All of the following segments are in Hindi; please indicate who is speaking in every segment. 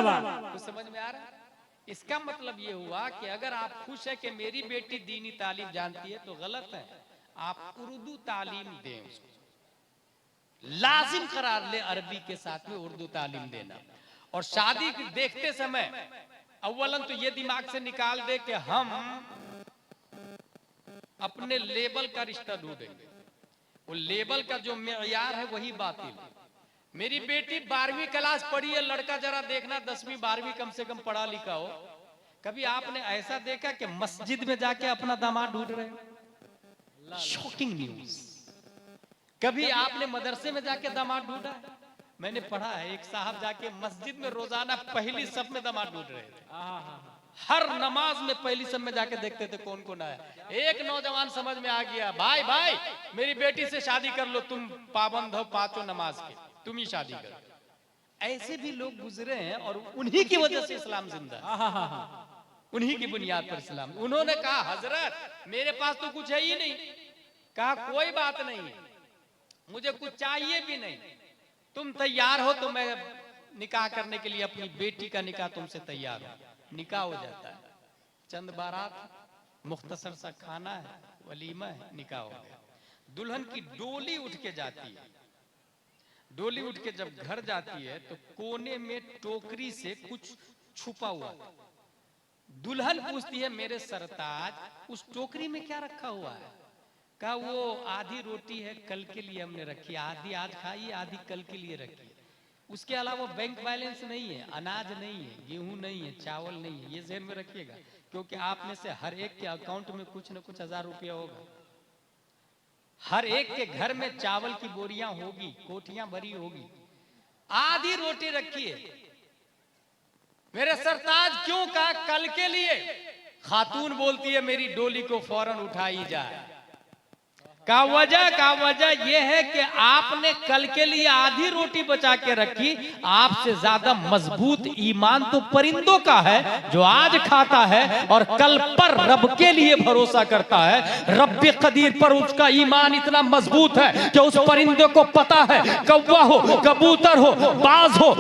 Speaker 1: जिंदाबाद।
Speaker 2: कुछ समझ में आ रहा है? इसका मतलब ये हुआ कि अगर आप खुश है कि मेरी बेटी दीनी तालीम जानती है तो गलत है, आप उर्दू तालीम दें उसको, लाजिम करार ले अरबी के साथ में उर्दू तालीम देना। और शादी देखते समय अव्वलन तो ये दिमाग से निकाल दे कि हम अपने लेवल का रिश्ता ढूंढेंगे, वो लेवल का जो मेयार है वही बातिल है। मेरी बेटी 12वीं क्लास पढ़ी है, लड़का जरा देखना 10वीं 12वीं कम से कम पढ़ा लिखा हो। कभी आपने ऐसा देखा कि मस्जिद में जाके अपना दामाद ढूंढ रहे हो? Shocking news. कभी आपने मदरसे में जाके दामाद ढूंढा? मैंने पढ़ा है एक साहब जाके मस्जिद में रोजाना पहली सब में दामाद ढूंढ रहे थे। हर नमाज में पहली सब में जाके देखते थे कौन कौन आया। एक नौजवान समझ में आ गया, भाई भाई मेरी बेटी से शादी कर लो, तुम पाबंद हो पांचों नमाज के, तुम ही शादी करो। ऐसे भी लोग गुजरे हैं और उन्हीं की वजह से इस्लाम जिंदा है, उन्हीं की बुनियाद पर इस्लाम। उन्होंने कहा हजरत मेरे पास तो कुछ है ही नहीं। कहा कोई बात नहीं है, मुझे कुछ चाहिए भी नहीं, तुम तैयार हो तो मैं निकाह करने के लिए अपनी बेटी का निकाह तुमसे तैयार हूं। निकाह हो जाता है, चंद बारात, मुख्तसर सा खाना है, वलीमा है, निकाह हो गया। दुल्हन की डोली उठ के जाती है, डोली उठ के जब घर जाती है तो कोने में टोकरी से कुछ छुपा हुआ है। दुल्हन पूछती है मेरे सरताज उस टोकरी में क्या रखा हुआ है? कहा वो आधी रोटी है, कल के लिए हमने रखी, आधी आज खाई, आधी कल के लिए रखी। उसके अलावा बैंक बैलेंस नहीं है, अनाज नहीं है, गेहूं नहीं है, चावल नहीं है। ये ध्यान में रखिएगा क्योंकि आप में से हर एक के अकाउंट में कुछ न कुछ 1000 रुपया होगा। हर एक के घर में चावल की बोरियां होगी, कोठियां भरी होगी। आधी रोटी रखी है। मेरे सरताज क्यों? कहा कल के लिए। खातून बोलती है मेरी डोली को फौरन उठाई जाए। का वजह यह है कि आपने कल के लिए आधी रोटी बचा के रखी। आपसे ज्यादा मजबूत ईमान तो परिंदों का है जो आज खाता है और कल पर रब के लिए भरोसा करता है। रब्बे कदीर पर उसका ईमान इतना मजबूत है कि उस परिंदे को पता है, कौवा हो, कबूतर हो, बाज हो,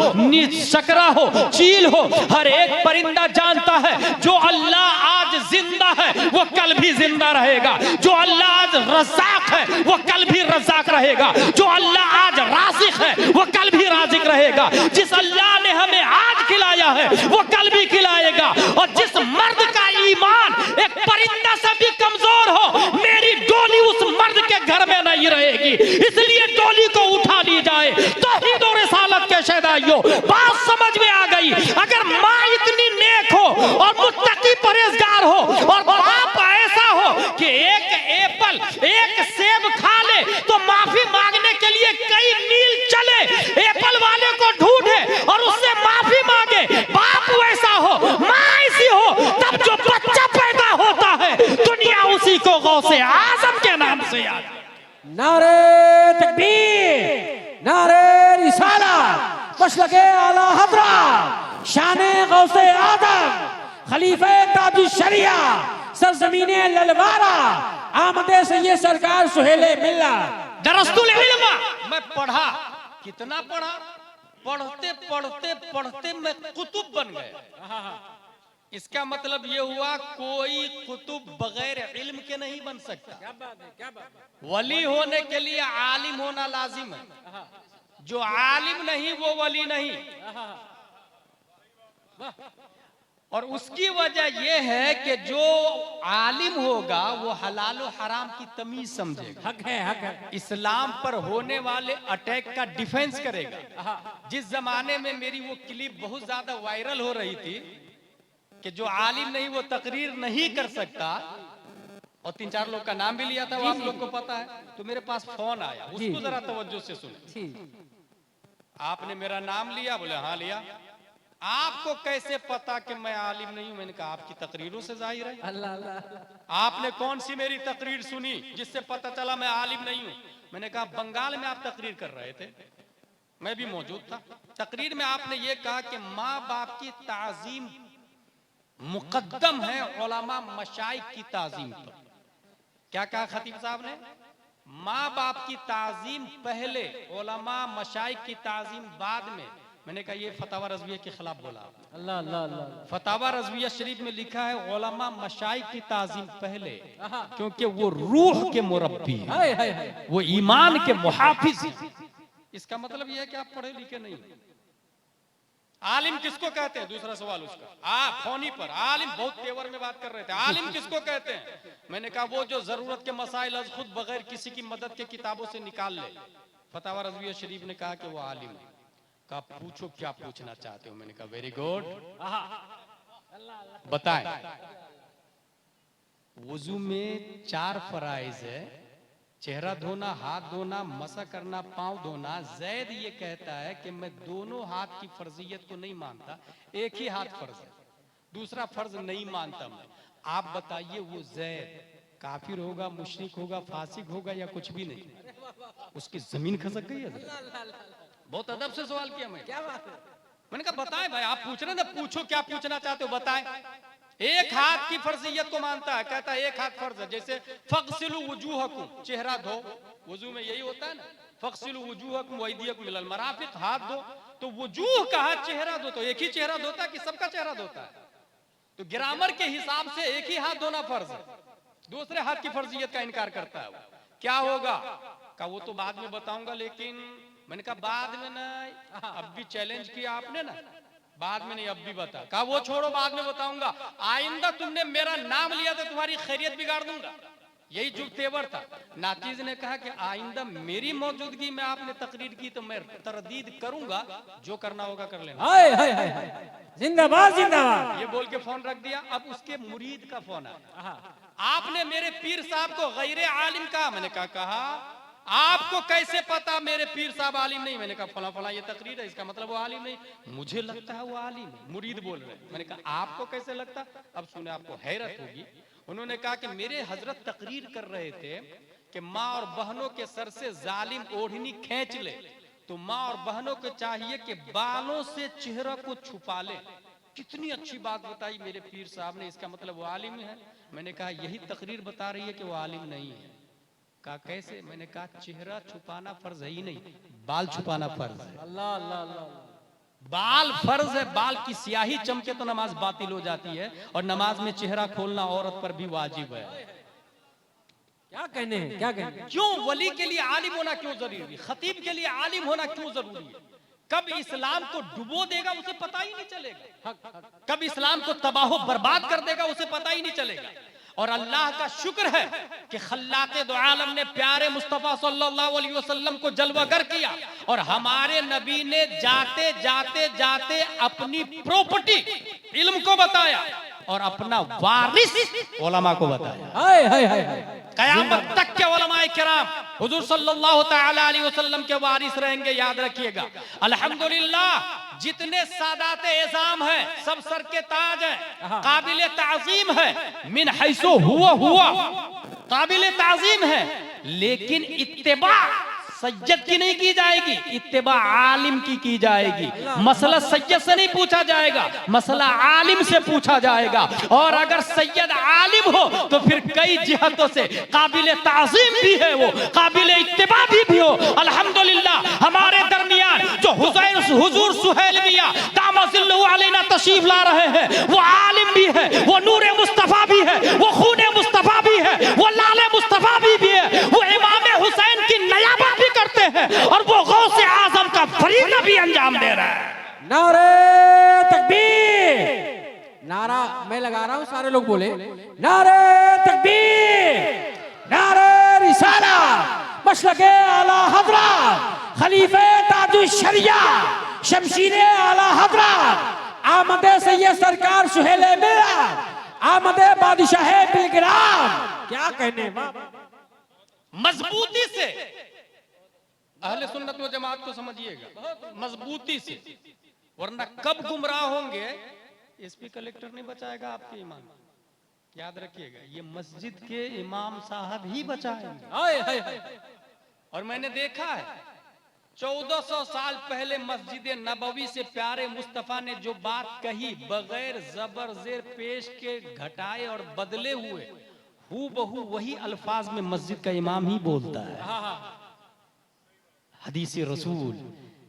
Speaker 2: शकरा हो, चील हो, हर एक परिंदा जानता है जो अल्लाह आज जिंदा है वो कल भी जिंदा रहेगा। जो अल्लाह आज रज़्ज़ाक़ है वो कल भी रज़्ज़ाक़ रहेगा। जो अल्लाह आज राज़िक़ है वो कल भी राज़िक़ रहेगा। जिस अल्लाह ने हमें आज खिलाया है वो कल भी खिलाएगा। और जिस मर्द का ईमान एक परिंदा से भी कमजोर हो, मेरी डोली उस मर्द के घर में नहीं रहेगी। इसलिए डोली को उठा ली जाए। तौहीद और रिसालत के शहदाइयों, बात समझ में आ गई? अगर माँ इतनी नेक हो और मुत्तकी परहेजगार हो और बाप ऐसा हो कि एक एप्पल एक सेब खा ले तो माफी मांगने के लिए कई मील चले, एप्पल वाले को ढूंढे और उससे माफी मांगे। बाप वैसा हो, माँ ऐसी हो, तब जो बच्चा पैदा होता है दुनिया उसी को गौसे आजम के नाम से याद।
Speaker 1: नारे तकबीर, नारे रिसालत, मसलके आला हज़रत, शाने गौसे आदम, खलीफे ताजुश शरिया, सरजमीने ललवारा, आमदे से ये सरकार सुहेले मिल्ला।
Speaker 2: दरस्तुल इल्म, मैं पढ़ा, कितना पढ़ा, पढ़ते पढ़ते पढ़ते मैं कुतुब बन गया। इसका मतलब ये हुआ कोई कुतुब बगैर इल्म के नहीं बन सकता।
Speaker 1: क्या बात है, क्या बात है।
Speaker 2: वली होने के लिए आलिम होना लाजिम है। जो आलिम नहीं वो वली नहीं। और उसकी वजह यह है कि जो आलिम होगा वो हलाल और हराम की तमीज समझेगा।
Speaker 1: हक है, हक है।
Speaker 2: इस्लाम पर होने वाले अटैक का डिफेंस करेगा। जिस जमाने में मेरी वो क्लिप बहुत ज्यादा वायरल हो रही थी कि जो आलिम नहीं वो तकरीर नहीं कर सकता, और 3-4 लोग का नाम भी लिया था, वो आप लोग को पता है, तो मेरे पास फोन आया, उसको जरा तवज्जो से सुने। आपने मेरा नाम लिया? बोले हाँ लिया। आपको कैसे पता कि मैं आलिम नहीं हूं? मैंने कहा आपकी तकरीरों से जाहिर है।
Speaker 1: अल्लाह अल्लाह।
Speaker 2: आपने कौन सी मेरी तकरीर सुनी जिससे पता चला मैं आलिम नहीं हूं? मैंने कहा बंगाल में आप तकरीर कर रहे थे, मैं भी मौजूद था। तकरीर में आपने ये कहा कि माँ बाप की ताजीम मुकद्दम है उलमा मशाइख की ताजीम पर। क्या कहा खतीब साहब ने? माँ बाप की ताजीम पहले, उलमा मशाइख की ताजीम बाद में। मैंने कहा ये फतावा रज़विया के खिलाफ बोला आपने।
Speaker 1: अल्लाह अल्लाह अल्लाह।
Speaker 2: फतावा रज़विया शरीफ में लिखा है उलमा मशाइख की ताज़ीम पहले, क्योंकि वो रूह के मुरब्बी हैं,
Speaker 1: हाय हाय हाय।
Speaker 2: वो ईमान के मुहाफिज हैं। इसका मतलब यह है कि आप पढ़े लिखे नहीं। आलिम किसको कहते हैं? दूसरा सवाल उसका फोनी पर आलिम बहुत तेवर में बात कर रहे थे। आलिम किसको कहते हैं? मैंने कहा वो जो जरूरत के मसाइल अज खुद बगैर किसी की मदद के किताबों से निकाल ले। फतावा रज़विया शरीफ ने कहा कि वो आलिम है। कहा पूछो क्या पूछना चाहते हो। मैंने कहा वेरी गुड, बताएं। वुजू में 4 फराइज है, चेहरा धोना, हाथ धोना, मसा करना, पांव धोना। जैद ये कहता है कि मैं दोनों हाथ की फर्जियत को नहीं मानता, एक ही हाथ फर्ज है, दूसरा फर्ज नहीं मानता मैं। आप बताइए वो जैद काफिर होगा, मुशरिक होगा, फासिक होगा या कुछ भी नहीं? उसकी जमीन खसक गई है। बहुत अदब से सवाल किया मैं।
Speaker 1: क्या बात है?
Speaker 2: मैंने कहा बताएं भाई, आप पूछ रहे ना, पूछो क्या पूछना चाहते हो, बताएं। एक हाथ की फर्जियत को मानता है, कहता है एक हाथ फर्ज है। जैसे फगसिलु वुजूहकुम, चेहरा धो, वुजू में यही होता है ना, फगसिलु वुजूहकुम वअयदियकुम इलल मराफिक, हाथ धो। तो वुजूह कहा, चेहरा धो, तो एक ही चेहरा धोता है कि सबका चेहरा धोता है? तो ग्रामर के हिसाब से एक ही हाथ धोना फर्ज है, दूसरे हाथ की फर्जियत का इनकार करता है। वो क्या होगा? का वो तो बाद में बताऊंगा, लेकिन मैंने कहा बाद में नहीं, अब भी चैलेंज किया आपने ना, बाद में नहीं अब भी बता। कहा वो छोड़ो बाद में बताऊंगा, आइंदा तुमने मेरा नाम लिया तो तुम्हारी खैरियत बिगाड़ दूंगा। यही जुग तेवर था। नातीज ने कहा कि आइंदा मेरी मौजूदगी में आपने तकरीर की तो मैं तरदीद करूंगा, जो करना होगा कर लेना।
Speaker 1: हाय हाय हाय। जिंदाबाद जिंदाबाद।
Speaker 2: ये बोल के फोन रख दिया। अब उसके मुरीद का फोन आया, आपने मेरे पीर साहब को गैर आलिम कहा। मैंने कहा आपको कैसे पता मेरे पीर साहब आलिम नहीं? मैंने कहा फला फला ये तकरीर है, इसका मतलब वो आलिम नहीं। मुझे लगता है वो आलिम है। मुरीद बोल रहे। मैंने कहा आपको कैसे लगता? अब सुने, आपको हैरत होगी। उन्होंने कहा कि मेरे हजरत तकरीर कर रहे थे कि माँ और बहनों के सर से जालिम ओढ़नी खींच ले, तो माँ और बहनों को चाहिए कि बालों से चेहरा को छुपा ले। कितनी अच्छी बात बताई मेरे पीर साहब ने, इसका मतलब वो आलिम है। मैंने कहा यही तकरीर बता रही है कि वो आलिम नहीं है। कहा कैसे? मैंने कहा चेहरा छुपाना फर्ज है ही नहीं, बाल छुपाना फर्ज है।
Speaker 1: अल्लाह अल्लाह अल्लाह।
Speaker 2: बाल फर्ज है, बाल की स्याही चमके तो नमाज बातिल हो जाती है, और नमाज में चेहरा खोलना औरत पर भी वाजिब है।
Speaker 1: क्या कहने हैं, क्या कहने हैं?
Speaker 2: क्यों वली के लिए आलिम होना क्यों जरूरी है? खतीब के लिए आलिम होना क्यों जरूरी है? कब इस्लाम को डुबो देगा उसे पता ही नहीं चलेगा, कब इस्लाम को तबाह बर्बाद कर देगा उसे पता ही नहीं चलेगा। और अल्लाह का शुक्र है कि खल्लाक़े दो आलम ने प्यारे मुस्तफ़ा सल्लल्लाहु अलैहि वसल्लम को जलवागर किया, और हमारे नबी ने जाते जाते जाते अपनी प्रॉपर्टी इल्म को बताया और अपना वारिस उलमा को बताया।
Speaker 1: हाय हाय हाय हाय।
Speaker 2: कयामत तक के उलमाए किराम हुजूर सल्लल्लाहु तआला अलैहि वसल्लम के वारिस रहेंगे, याद रखिएगा। अल्हम्दुलिल्लाह जितने सादात एज़ाम है सब सर के ताज है, काबिल ताज़ीम है, मिन हैसो हुआ काबिल ताज़ीम है, लेकिन इत्तिबा सैयद की नहीं की जाएगी, इत्तिबा आलिम की जाएगी। मसला सैयद से नहीं पूछा जाएगा, मसला आलिम से पूछा जाएगा। और अगर सैयद आलिम हो तो फिर कई जिहतों से काबिल ताज़ीम भी है, वो काबिल इत्तिबा भी हो। अल्हम्दुलिल्लाह हमारे दरमियान जो हुजूर सुहेल मियां दामजिल्लहु अलैना तशरीफ ला रहे हैं, वो आलिम भी है, वो नूरे मुस्तफा भी है, वो खूने मुस्तफा भी है, वो लाले मुस्तफा भी है, वो इमाम हुसैन की नयाबा भी करते हैं, और वो गौसे आजम का फरीज़ा भी अंजाम दे रहा है।
Speaker 1: नारे तकबीर। नारा मैं लगा रहा हूं, सारे लोग बोले नारे तकबीर, नारे रिसाला, मशलके आला हज़रत खलीफे ताजुश शरिया शमशीरे आला हज़रत आमदे सैयद सरकार सुहेले मेरा आमदे बादशाह बिलग्राम। क्या कहने
Speaker 2: मजबूती से अहले सुन्नत व जमात को समझिएगा, मजबूती से, वरना कब गुमराह होंगे एसपी कलेक्टर नहीं बचाएगा आपके ईमान। याद रखिएगा, ये मस्जिद के इमाम साहब ही बचाएंगे।
Speaker 1: हाय हाय हाय।
Speaker 2: और मैंने देखा है 1400 साल पहले मस्जिद नबवी से प्यारे मुस्तफा ने जो बात कही, बगैर जबर जेर पेश के घटाए और बदले हुए, हूबहू वही अल्फाज में मस्जिद का इमाम ही बोलता है। हदीस रसूल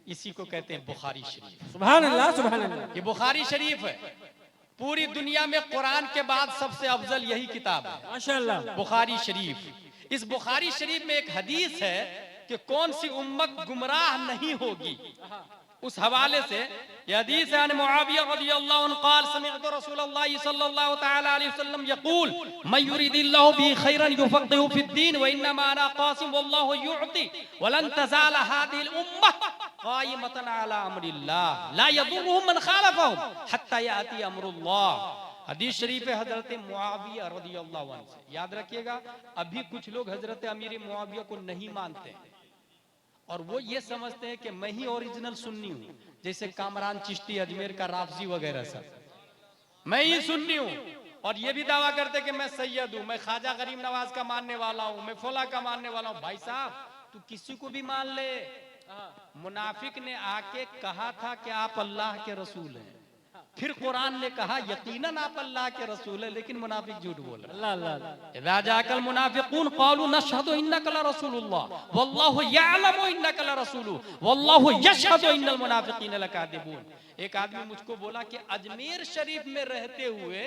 Speaker 2: इसी को कहते हैं बुखारी शरीफ।
Speaker 1: सुभान अल्लाह, सुभान अल्लाह।
Speaker 2: ये बुखारी शरीफ है, पूरी दुनिया में कुरान के बाद सबसे अफजल यही किताब है,
Speaker 1: माशाअल्लाह।
Speaker 2: बुखारी शरीफ। इस बुखारी शरीफ में एक हदीस है कि कौन सी उम्मत गुमराह नहीं होगी, उस हवाले से यह हदीस है, मुआविया रज़ियल्लाहु अन्हु क़ाल समिअतु रसूलल्लाह सल्लल्लाहु तआला अलैहि वसल्लम यक़ूल मन युरिदिल्लाहु बिही खैरन युफ़क़िहु फ़िद्दीन व इन्नमा अना क़ासिम वल्लाहु युअति वलन तज़ाल हादिहिल उम्मह क़ाइमतन अला अम्रिल्लाह ला यदुर्रुहुम मन ख़ालफ़हुम हत्ता याति अम्रुल्लाह। हदीस शरीफ है हजरत मुआविया रज़ियल्लाहु अन्हु से। याद रखिएगा, अभी कुछ लोग हजरत अमीर मुआविया को नहीं मानते हैं और वो ये समझते हैं कि मैं ही ओरिजिनल सुन्नी हूँ, जैसे कामरान चिश्ती अजमेर का राफजी वगैरह सब, मैं ही सुन्नी हूँ। और ये भी दावा करते कि मैं सैयद हूँ, मैं ख्वाजा गरीब नवाज का मानने वाला हूँ, मैं फला का मानने वाला हूँ। भाई साहब, तू किसी को भी मान ले। मुनाफिक ने आके कहा था कि आप अल्लाह के रसूल हैं, फिर कुरान ने कहा यकीनन आप अल्लाह के रसूल है, लेकिन मुनाफिक झूठ बोल रहा। इज़ा जाकल मुनाफिकून क़ालू नशहदु इन्नका लरसूलुल्लाह वल्लाहु यअलमु इन्नका लरसूलुहु वल्लाहु यशहदु इन्नल मुनाफिकीन लकादिबून। एक आदमी मुझको बोला कि अजमेर शरीफ में रहते हुए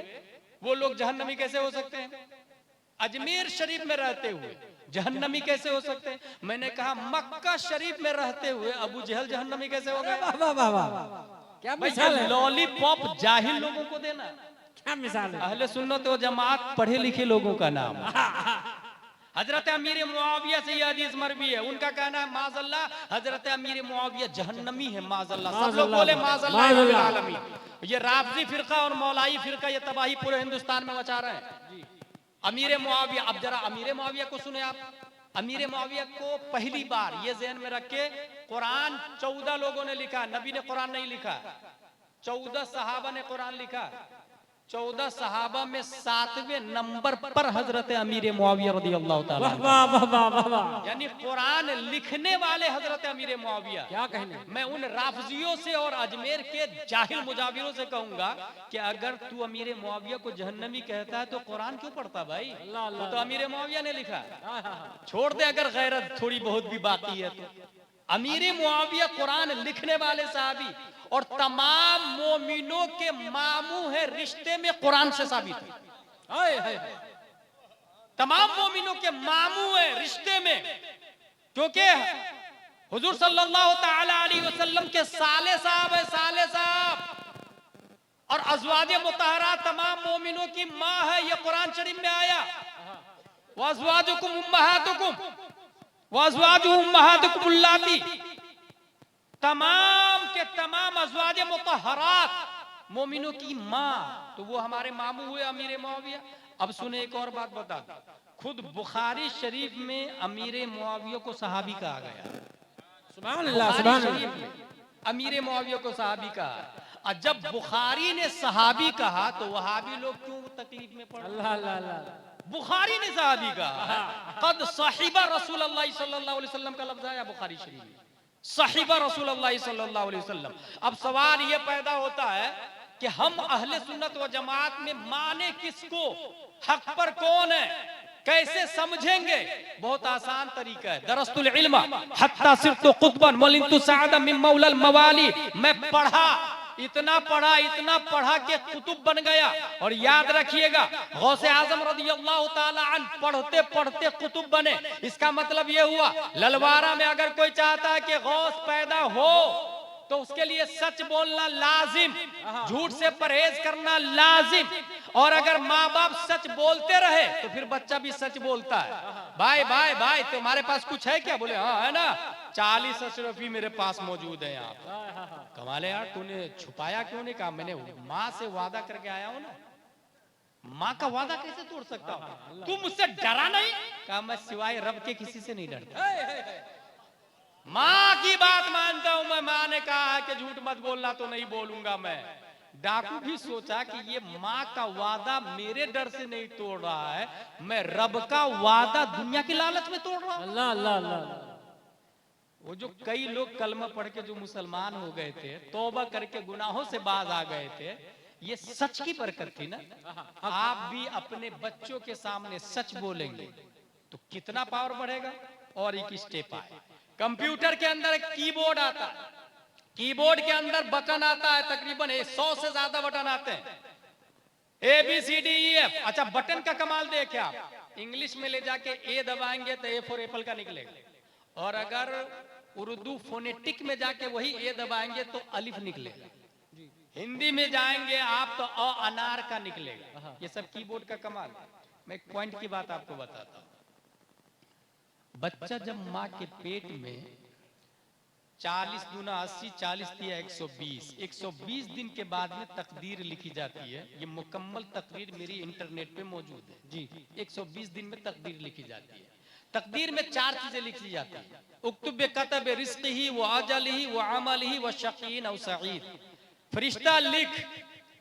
Speaker 2: वो लोग जहन्नमी कैसे हो सकते हैं? अजमेर शरीफ में रहते हुए जहन्नमी कैसे हो सकते हैं? मैंने कहा मक्का शरीफ में रहते हुए अबू जहल जहन्नमी कैसे हो गए?
Speaker 1: वाह वाह वाह, क्या मिसाल है।
Speaker 2: लॉलीपॉप जाहिल लोगों को देना,
Speaker 1: क्या मिसाल है।
Speaker 2: अहले सुन्नत व जमात पढ़े लिखे लोगों का नाम। हजरत अमीर मुआविया से यह हदीस मरवी है, उनका कहना है माज़अल्लाह हजरत अमीर मुआविया जहन्नमी है, माज़अल्लाह। सब लोग बोले माज़अल्लाह रब्बिल आलमीन। ये राफ़ज़ी फिरका और मौलाई फिरका ये तबाही पूरे हिंदुस्तान में मचा रहे हैं। अमीर मुआविया, अब जरा अमीर मुआविया को सुने आप। अमीर मुआविया को पहली बार ये ज़हन में रख के, कुरान 14 लोगों ने लिखा, नबी ने कुरान नहीं लिखा। 14 सहाबा ने कुरान लिखा। 14 सहाबा में 7वें नंबर पर हजरत अमीर मुआविया रज़ियल्लाहु ताला।
Speaker 1: वाह वाह वाह वाह वाह,
Speaker 2: यानी कुरान लिखने वाले हजरत अमीर मुआविया।
Speaker 1: क्या कहने।
Speaker 2: मैं उन राफजियों से और अजमेर के जाहिल मुजाविरों से कहूंगा कि अगर तू अमीर मुआविया को जहन्नमी कहता है तो कुरान क्यों पढ़ता भाई? वो तो अमीर मुआविया ने लिखा। छोड़ दे अगर गैरत थोड़ी बहुत भी बाकी है तो। अमीर मुआविया कुरान लिखने वाले साहबी और तमाम मोमिनों के मामू है, रिश्ते में कुरान से साबित है। तमाम मोमिनों के मामू है रिश्ते में, क्योंकि हुजूर सल्लल्लाहु ताला अलैहि वसल्लम के साले साहब है, साले साहब। और अज़वाजे मुतहरा तमाम मोमिनों की माँ है, ये कुरान शरीफ में आया। वअज़वाजुकुम उम्महातुकुम वअज़वाजुहुम उम्महातुकुम उल्लाती। तमाम के तमाम अज़वाजे मुतहरात मोमिनों की माँ, तो वो हमारे मामू हुए अमीर मुआविया। अब सुने एक और बात बता, खुद बुखारी शरीफ में अमीर मुआविया को सहाबी कहा गया।
Speaker 1: सुभान अल्लाह, सुभान अल्लाह।
Speaker 2: अमीर मुआविया को सहाबी कहा। और जब बुखारी ने सहाबी कहा तो वहाबी लोग क्यों तकलीफ में पड़े?
Speaker 1: अल्लाह अल्लाह अल्लाह।
Speaker 2: बुखारी ने सहाबी कहा। कद साहिबा रसूलुल्लाह सल्लल्लाहु अलैहि वसल्लम का लफ्ज आया बुखारी शरीफ में, साहिबा रसूलुल्लाह सल्लल्लाहु अलैहि वसल्लम। अब सवाल ये पैदा होता है कि हम अहले सुन्नत व जमात में माने किसको, हक पर कौन है, कैसे समझेंगे? बहुत आसान तरीका है। दरस्तुल इल्म हत्ता सिरतु कुतबन वलिंतु सअदा मिन मौलल मवाली। मैं पढ़ा, इतना पढ़ा कि कुतुब बन गया। और याद रखिएगा, गौसे आजम रज़ियल्लाहु ताला अन्हु पढ़ते पढ़ते कुतुब बने। इसका मतलब यह हुआ, ललवारा में अगर कोई चाहता है कि गौस पैदा हो तो उसके लिए सच बोलना लाजिम, झूठ से परहेज करना लाजिम। और अगर माँ बाप सच बोलते रहे तो फिर बच्चा भी सच बोलता है। भाई भाई भाई तुम्हारे पास कुछ है क्या? बोले हाँ है ना, 40 अशरफी मेरे पास मौजूद है। यहाँ कमाल है यार, तूने छुपाया क्यों नहीं? कहा मैंने माँ से वादा करके आया हूँ ना। माँ का वादा कैसे तोड़ सकता हूँ? तू मुझसे डरा नहीं? कहा मैं सिवाय रब के किसी से नहीं डरता। माँ की बात मानता हूं मैं। माँ ने कहा है कि झूठ मत बोलना, तो नहीं बोलूंगा मैं। डाकू भी सोचा कि ये माँ का वादा मेरे डर से नहीं तोड़ रहा है, मैं रब का वादा दुनिया की लालच में तोड़ रहा हूं।
Speaker 1: अल्लाह अल्लाह अल्लाह।
Speaker 2: वो जो कई लोग कलमा पढ़ के जो मुसलमान हो गए थे, तौबा करके गुनाहों से बाज आ गए थे, ये सच की बरकत थी ना। आप भी अपने बच्चों के सामने सच बोलेंगे तो कितना पावर बढ़ेगा। और एक स्टेप आए, कंप्यूटर के अंदर एक कीबोर्ड आता है, कीबोर्ड के अंदर बटन आता है, तकरीबन 100 से ज्यादा बटन आते हैं, ABCDEF। अच्छा, बटन का कमाल देखे आप, इंग्लिश में ले जाके ए दबाएंगे तो ए फॉर एप्पल का निकलेगा, और अगर उर्दू फोनेटिक में जाके वही ए दबाएंगे तो अलिफ निकलेगा। हिंदी में जाएंगे आप तो अ अनार का निकलेगा। ये सब कीबोर्ड का कमाल। मैं एक पॉइंट की बात आपको बताता हूं। बच्चा जब माँ के पेट में 40 दूना 80, 40 दिया 120, 120 दिन के बाद में तकदीर लिखी जाती है। ये मुकम्मल तकदीर मेरी इंटरनेट पे मौजूद है जी। 120 दिन में तकदीर लिखी जाती है। तकदीर में 4 चीजें लिखी जाती है। उक्तुब कतब रिज़्क़िही व अजलिही व अमलिही व शक़ीन औ सईद। फरिश्ता लिख,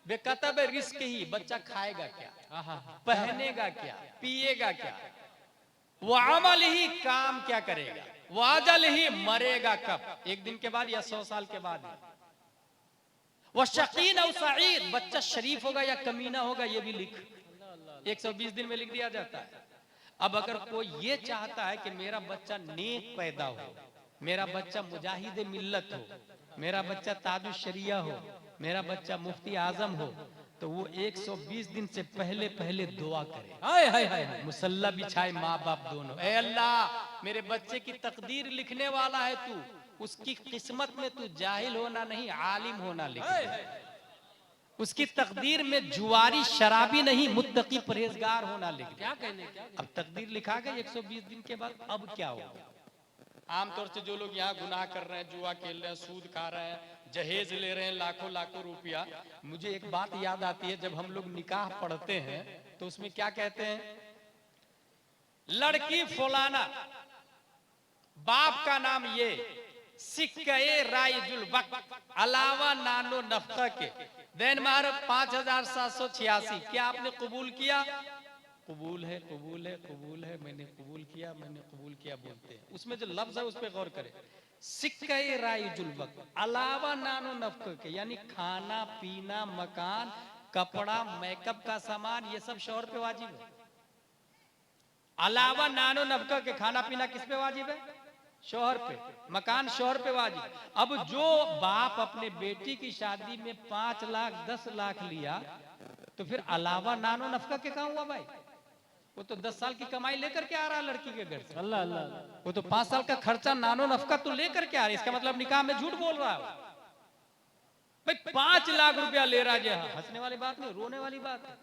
Speaker 2: बेकतब रिज़्क़िही, बच्चा खाएगा क्या, पहनेगा क्या, पिएगा क्या, वो अमल ही, काम क्या करेगा, वो अजल ही, मरेगा कब, 1 दिन के बाद या 100 साल के बाद, वो शकीन और सईद, बच्चा शरीफ होगा या कमीना होगा, ये भी लिख। 120 दिन में लिख दिया जाता है। अब अगर कोई ये चाहता है कि मेरा बच्चा नेक पैदा हो, मेरा बच्चा मुजाहिद मिल्लत हो, मेरा बच्चा ताजुश शरिया हो, मेरा बच्चा मुफ्ती आजम हो, तो वो 120 दिन से पहले पहले दुआ करे। हाय हाय हाय, मुसल्ला बिछाए माँ बाप दोनों, ए अल्लाह मेरे बच्चे की तकदीर लिखने वाला है तू, उसकी किस्मत में तू जाहिल होना नहीं आलिम होना लिख दे। उसकी तकदीर में जुआरी शराबी नहीं मुत्तकी परहेजगार होना लिख दे।
Speaker 1: क्या कहने, क्या
Speaker 2: अब तकदीर लिखा गया 120 दिन के बाद, अब क्या होगा? आमतौर से जो लोग यहाँ गुनाह कर रहे हैं, जुआ खेल रहे हैं, सूद खा रहे हैं, जहेज ले रहे हैं लाखों लाखों रुपया, मुझे एक बात याद आती है, जब हम लोग निकाह पढ़ते हैं तो उसमें क्या कहते हैं, लड़की फलाना, बाप का नाम ये, सिक्के राइजुल वक्त, अलावा नानो नफका के, देन मार 5786। क्या आपने कबूल किया? कबूल है, कबूल है, कबूल है, मैंने कबूल किया, मैंने कबूल किया बोलते हैं। उसमें जो लफ्ज है उस पर गौर करें, सिक्के राइजुल वक्त, अलावा नानो नफका के, यानी खाना पीना, मकान, कपड़ा, मेकअप का सामान, ये सब शौहर पे वाजिब है। अलावा नानो नफका के, खाना पीना किस पे वाजिब है? शौहर पे। मकान शौहर पे वाजिब। अब जो बाप अपने बेटी की शादी में 5 लाख 10 लाख लिया, तो फिर अलावा नानो नफका के कहाँ हुआ भाई? वो तो 10 साल की कमाई लेकर के आ रहा है लड़की के घर से।
Speaker 1: अल्लाह अल्लाह,
Speaker 2: वो तो 5 साल का खर्चा नानो नफका तो लेकर के आ रहा है। इसका मतलब निकाह में झूठ बोल रहा है भाई। 5 लाख रुपया ले रहा है, हंसने वाली बात नहीं, रोने वाली बात है।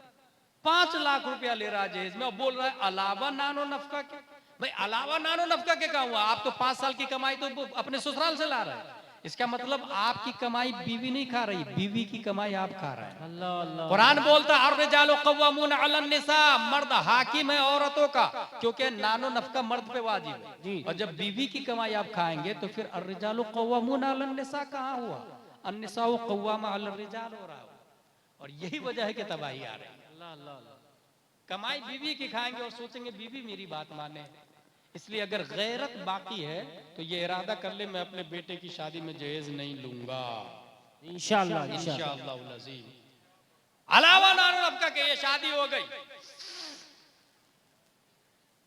Speaker 2: 5 लाख रुपया ले रहा है जहेज में और बोल रहा है अलावा नानो नफका के। भाई अलावा नानो नफका के कहाँ हुआ? आप तो 5 साल की कमाई तो अपने ससुराल से ला रहे हैं। इसका मतलब आपकी कमाई बीवी नहीं खा रही, बीवी की कमाई आप खा रहे हैं।
Speaker 1: अल्लाह अल्लाह।
Speaker 2: कुरान बोलता है अर्रिजालु कव्वामून अलन निसा, मर्द हाकिम है औरतों का, क्योंकि नानो नफका मर्द पे वाजिब है जी। और जब बीवी की कमाई आप खाएंगे तो फिर अर्रिजालु कव्वामून अलन निसा कहाँ हुआ? अन्निसाउ कव्वामा अलन रिजाल हो रहा है। और यही वजह है कि तबाही आ रही है।
Speaker 1: अल्लाह अल्लाह।
Speaker 2: कमाई बीवी की खाएंगे और सोचेंगे बीवी मेरी बात माने। इसलिए अगर गैरत बाकी है तो ये इरादा कर ले, मैं अपने बेटे की शादी में जहेज नहीं लूंगा
Speaker 1: इंशाअल्लाह
Speaker 2: इंशाअल्लाह अज़ीम। अलावा नानो नफका के ये शादी हो गई,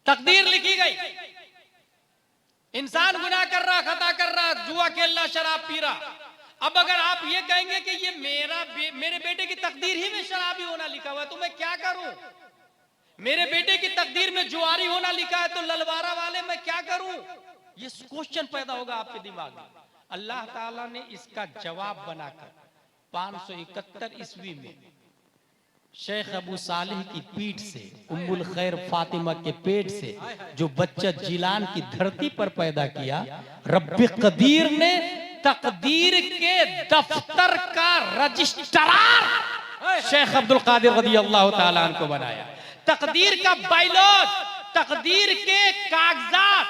Speaker 2: तकदीर लिखी गई, इंसान गुनाह कर रहा, खता कर रहा, जुआ खेल रहा, शराब पी रहा। अब अगर आप ये कहेंगे कि ये मेरे बेटे की तकदीर ही में शराबी होना लिखा हुआ है, तो मैं क्या करूं? मेरे बेटे की तकदीर में जुआरी होना लिखा है तो ललवारा वाले मैं क्या करूं? ये क्वेश्चन पैदा होगा आपके दिमाग में। अल्लाह ताला ने इसका जवाब बनाकर 571 ईस्वी में शेख अबू सालिह की पीठ से, उम्मुल खैर फातिमा के पेट से जो बच्चा जिलान की धरती पर पैदा किया, रब्बे कदीर ने तकदीर के दफ्तर का रजिस्ट्रार शेख अब्दुल कादिर रज़ियल्लाहु ताला अन्हु को बनाया। तकदीर का बायलॉज, तकदीर के कागजात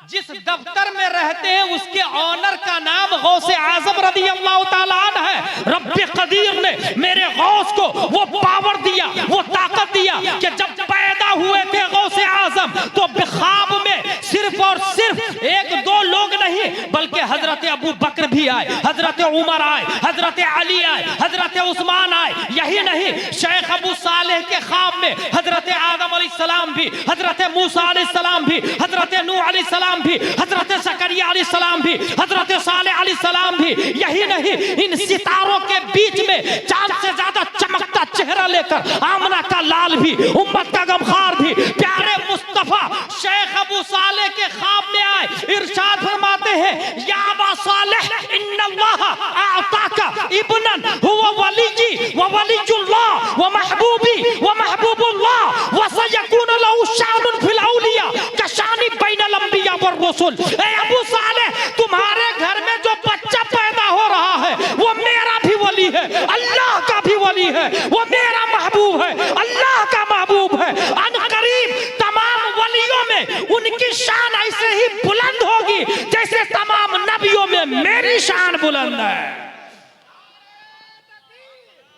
Speaker 2: जिस दफ्तर में रहते हैं उसके ऑनर का नाम गौसे आजम रज़ियल्लाहु ताला अन्हु है। रब्बे कदीर ने मेरे गौस को वो पावर दिया, वो ताकत दिया कि जब पैदा हुए थे गौसे आजम तो ख्वाब में सिर्फ और सिर्फ 1-2 लोग नहीं बल्कि हजरत अबू बकर भी आए, हजरत
Speaker 1: हजरत उमर आए, हजरत अली आए, हजरत उस्मान आए। यही नहीं, शेख अबू सालेह के ख्वाब में हजरत आदम अलैहिस्सलाम भी, हजरत मूसा अलैहिस्सलाम भी, हजरत नूह अलैहिस्सलाम भी, हजरत जकरिया अलैहिस्सलाम भी, हजरत सालेह अलैहिस्सलाम भी। यही नहीं, इन सितारों के बीच में चांद से ज्यादा चमकता चेहरा लेकर आमना का लाल भी, उम्मत का गमखार भी, प्यारे मुस्तफा शेख अबू सालेह के ख्वाब में आए। इरशाद फरमाते हैं, या अबा सालेह इन्नल्लाह आताका इब्नन हुवा वलीजी व वलीजुल्लाह व महबूबी व महबूबुल्लाह व सयकूनु लहु शानुन फिल औलिया कशानी बैनल अंबिया वर रसूल। ए अबू सालेह, तुम्हारे घर में जो बच्चा पैदा हो रहा है वो मेरा भी वली है, अल्लाह का भी वली है, वो मेरा महबूब है, अल्लाह का महबूब है। अनकरीब तमाम वलियों में उनकी शान ऐसे ही बुलंद होगी जैसे तमाम नबियों में मेरी शान बुलंद है।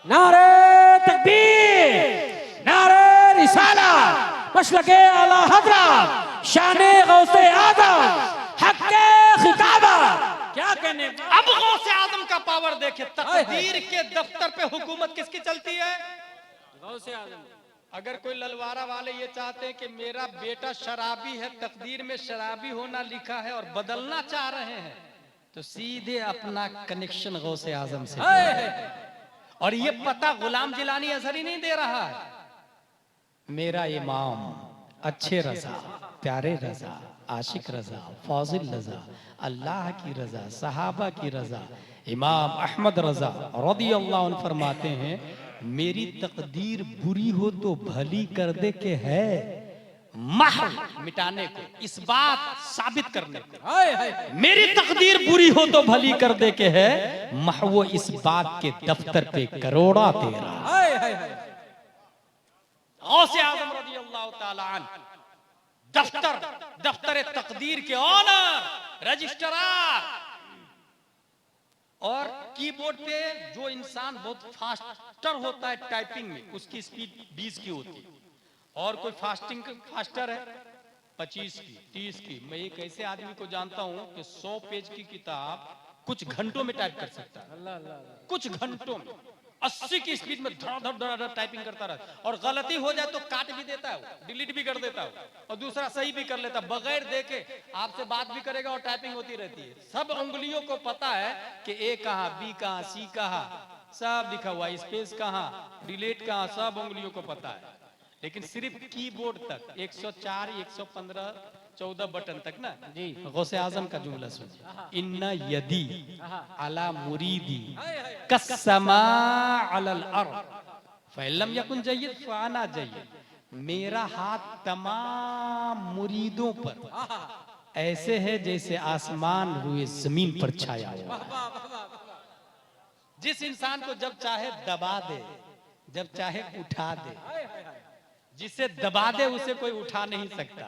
Speaker 3: नारे तकबीर, नारे रिसालत, मशलके आला हज़रत, शाने गौसे आज़म, हक़्क़े खिताबा। क्या कहने,
Speaker 2: अब गौसे आजम का पावर देखे। तकदीर के दफ्तर पे हुकूमत किसकी चलती है?
Speaker 3: गौसे आज़म।
Speaker 2: अगर कोई ललवारा वाले ये चाहते हैं कि मेरा बेटा शराबी है, तकदीर में शराबी होना लिखा है और बदलना चाह रहे हैं, तो सीधे अपना कनेक्शन गौसे आजम से। और ये पता गुलाम जिलानी असर ही नहीं दे रहा है। मेरा इमाम अच्छे रजा, प्यारे रजा, आशिक रजा, फौजिल रजा, अल्लाह की रजा, सहाबा की रजा, इमाम अहमद रजा रदियल्लाहु अन्हु फरमाते हैं, मेरी तकदीर बुरी हो तो भली कर दे के है, महव मिटाने को, इस बात साबित करने को। मेरी तकदीर बुरी हो तो भली कर दे के है, महव इस बात के दफ्तर पे करोड़ा तेरा। गौसे आज़म रज़ियल्लाहु ताला अन्हु दफ्तर तकदीर के ऑनर, रजिस्ट्रार। और कीबोर्ड पे जो इंसान बहुत फास्टर होता है टाइपिंग में, उसकी स्पीड 20 की होती है, और कोई फास्टर है 25 की, 30 की। मैं एक ऐसे आदमी को जानता हूं कि 100 पेज की किताब कुछ घंटों में टाइप कर सकता है, कुछ घंटों में 80 की स्पीड में धड़ टाइपिंग करता रहता है। और गलती हो जाए तो काट भी देता है, डिलीट भी कर देता है, और दूसरा सही भी कर लेता है, बगैर देखे आपसे बात भी करेगा और टाइपिंग होती रहती है। सब उंगलियों को पता है कि ए कहाँ, बी कहाँ, सी कहाँ, सब लिखा हुआ, स्पेस कहाँ, डिलीट कहाँ, सब उंगलियों को पता है। लेकिन सिर्फ कीबोर्ड तक 104, 115, 14 बटन तक ना जी। गौसे आजम का जुमला सुनिए, इन्ना यदी अला मुरीदी कस्समा अलल अर्द फइल्लम यकुन जय्यद फाना जय्यद। मेरा हाथ तमाम मुरीदों पर ऐसे है जैसे आसमान रुए जमीन पर छाया हुआ। जिस इंसान को जब चाहे दबा दे, जब चाहे उठा दे, जिसे दबा दे उसे कोई उठा नहीं सकता,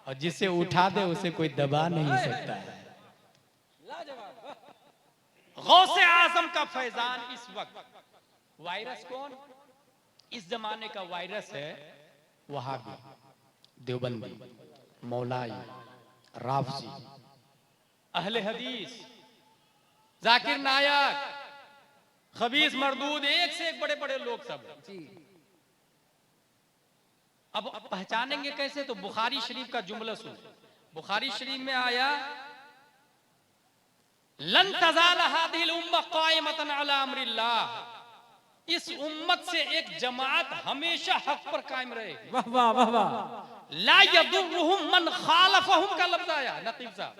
Speaker 2: और जिसे उठा दे उसे कोई दबा नहीं सकता है। गौसे आजम का फैजान इस वक्त। वायरस कौन? इस जमाने का वायरस है वहाबी, देवबंदी, मौलाई, राफजी, अहले हदीस, जाकिर नायक, खबीस मरदूद, एक से एक बड़े बड़े लोग सब। अब पहचानेंगे कैसे? तो बुखारी शरीफ का जुमला सुन। बुखारी शरीफ में आया, लन तज़ाल हादिहिल उम्मह क़ाइमतन अला अम्रिल्लाह। इस उम्मत से एक जमात हमेशा हक पर कायम रहेगी।
Speaker 3: वाह वाह वाह वाह।
Speaker 2: ला यदुर्रुहुम मन खालफहुम का लफ्ज आया नकीब साहब।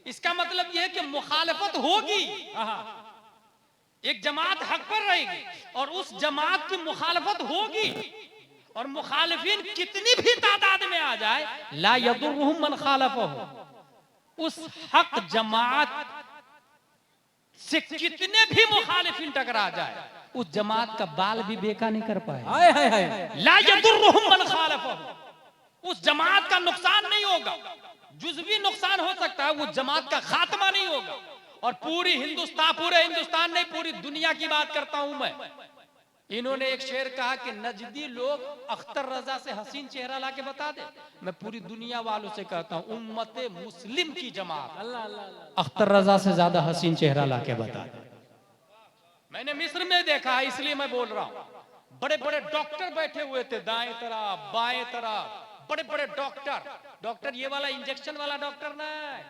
Speaker 2: इसका मतलब यह है कि मुखालफत होगी, एक जमात हक पर रहेगी और उस जमात की मुखालफत होगी, और मुखालिफिन कितनी भी तादाद में आ जाए, ला यदुर्रुहुम मन खालफहु, उस हक जमात से कितने भी मुखालिफिन टकरा जाए, उस जमात का बाल भी बेका नहीं कर पाए। ला यदुर्रुहुम मन खालफहु, उस जमात का नुकसान नहीं होगा, जुज़वी नुकसान हो सकता है, वो जमात का खात्मा नहीं होगा। और पूरे हिंदुस्तान नहीं, पूरी दुनिया की बात करता हूं मैं, इन्होंने एक शेर कहा कि नजदी लोग अख्तर रजा से हसीन चेहरा लाके बता दे। मैं पूरी दुनिया वालों से कहता हूं, उम्मते मुस्लिम की जमात
Speaker 3: अल्लाह अल्लाह
Speaker 2: अख्तर रजा से ज्यादा हसीन चेहरा लाके बता दे। मैंने मिस्र में देखा है, इसलिए मैं बोल रहा हूं। बड़े बड़े डॉक्टर बैठे हुए थे, दाएं तरफ बाएं तरफ, बड़े बड़े डॉक्टर। डॉक्टर ये वाला इंजेक्शन वाला डॉक्टर नहीं,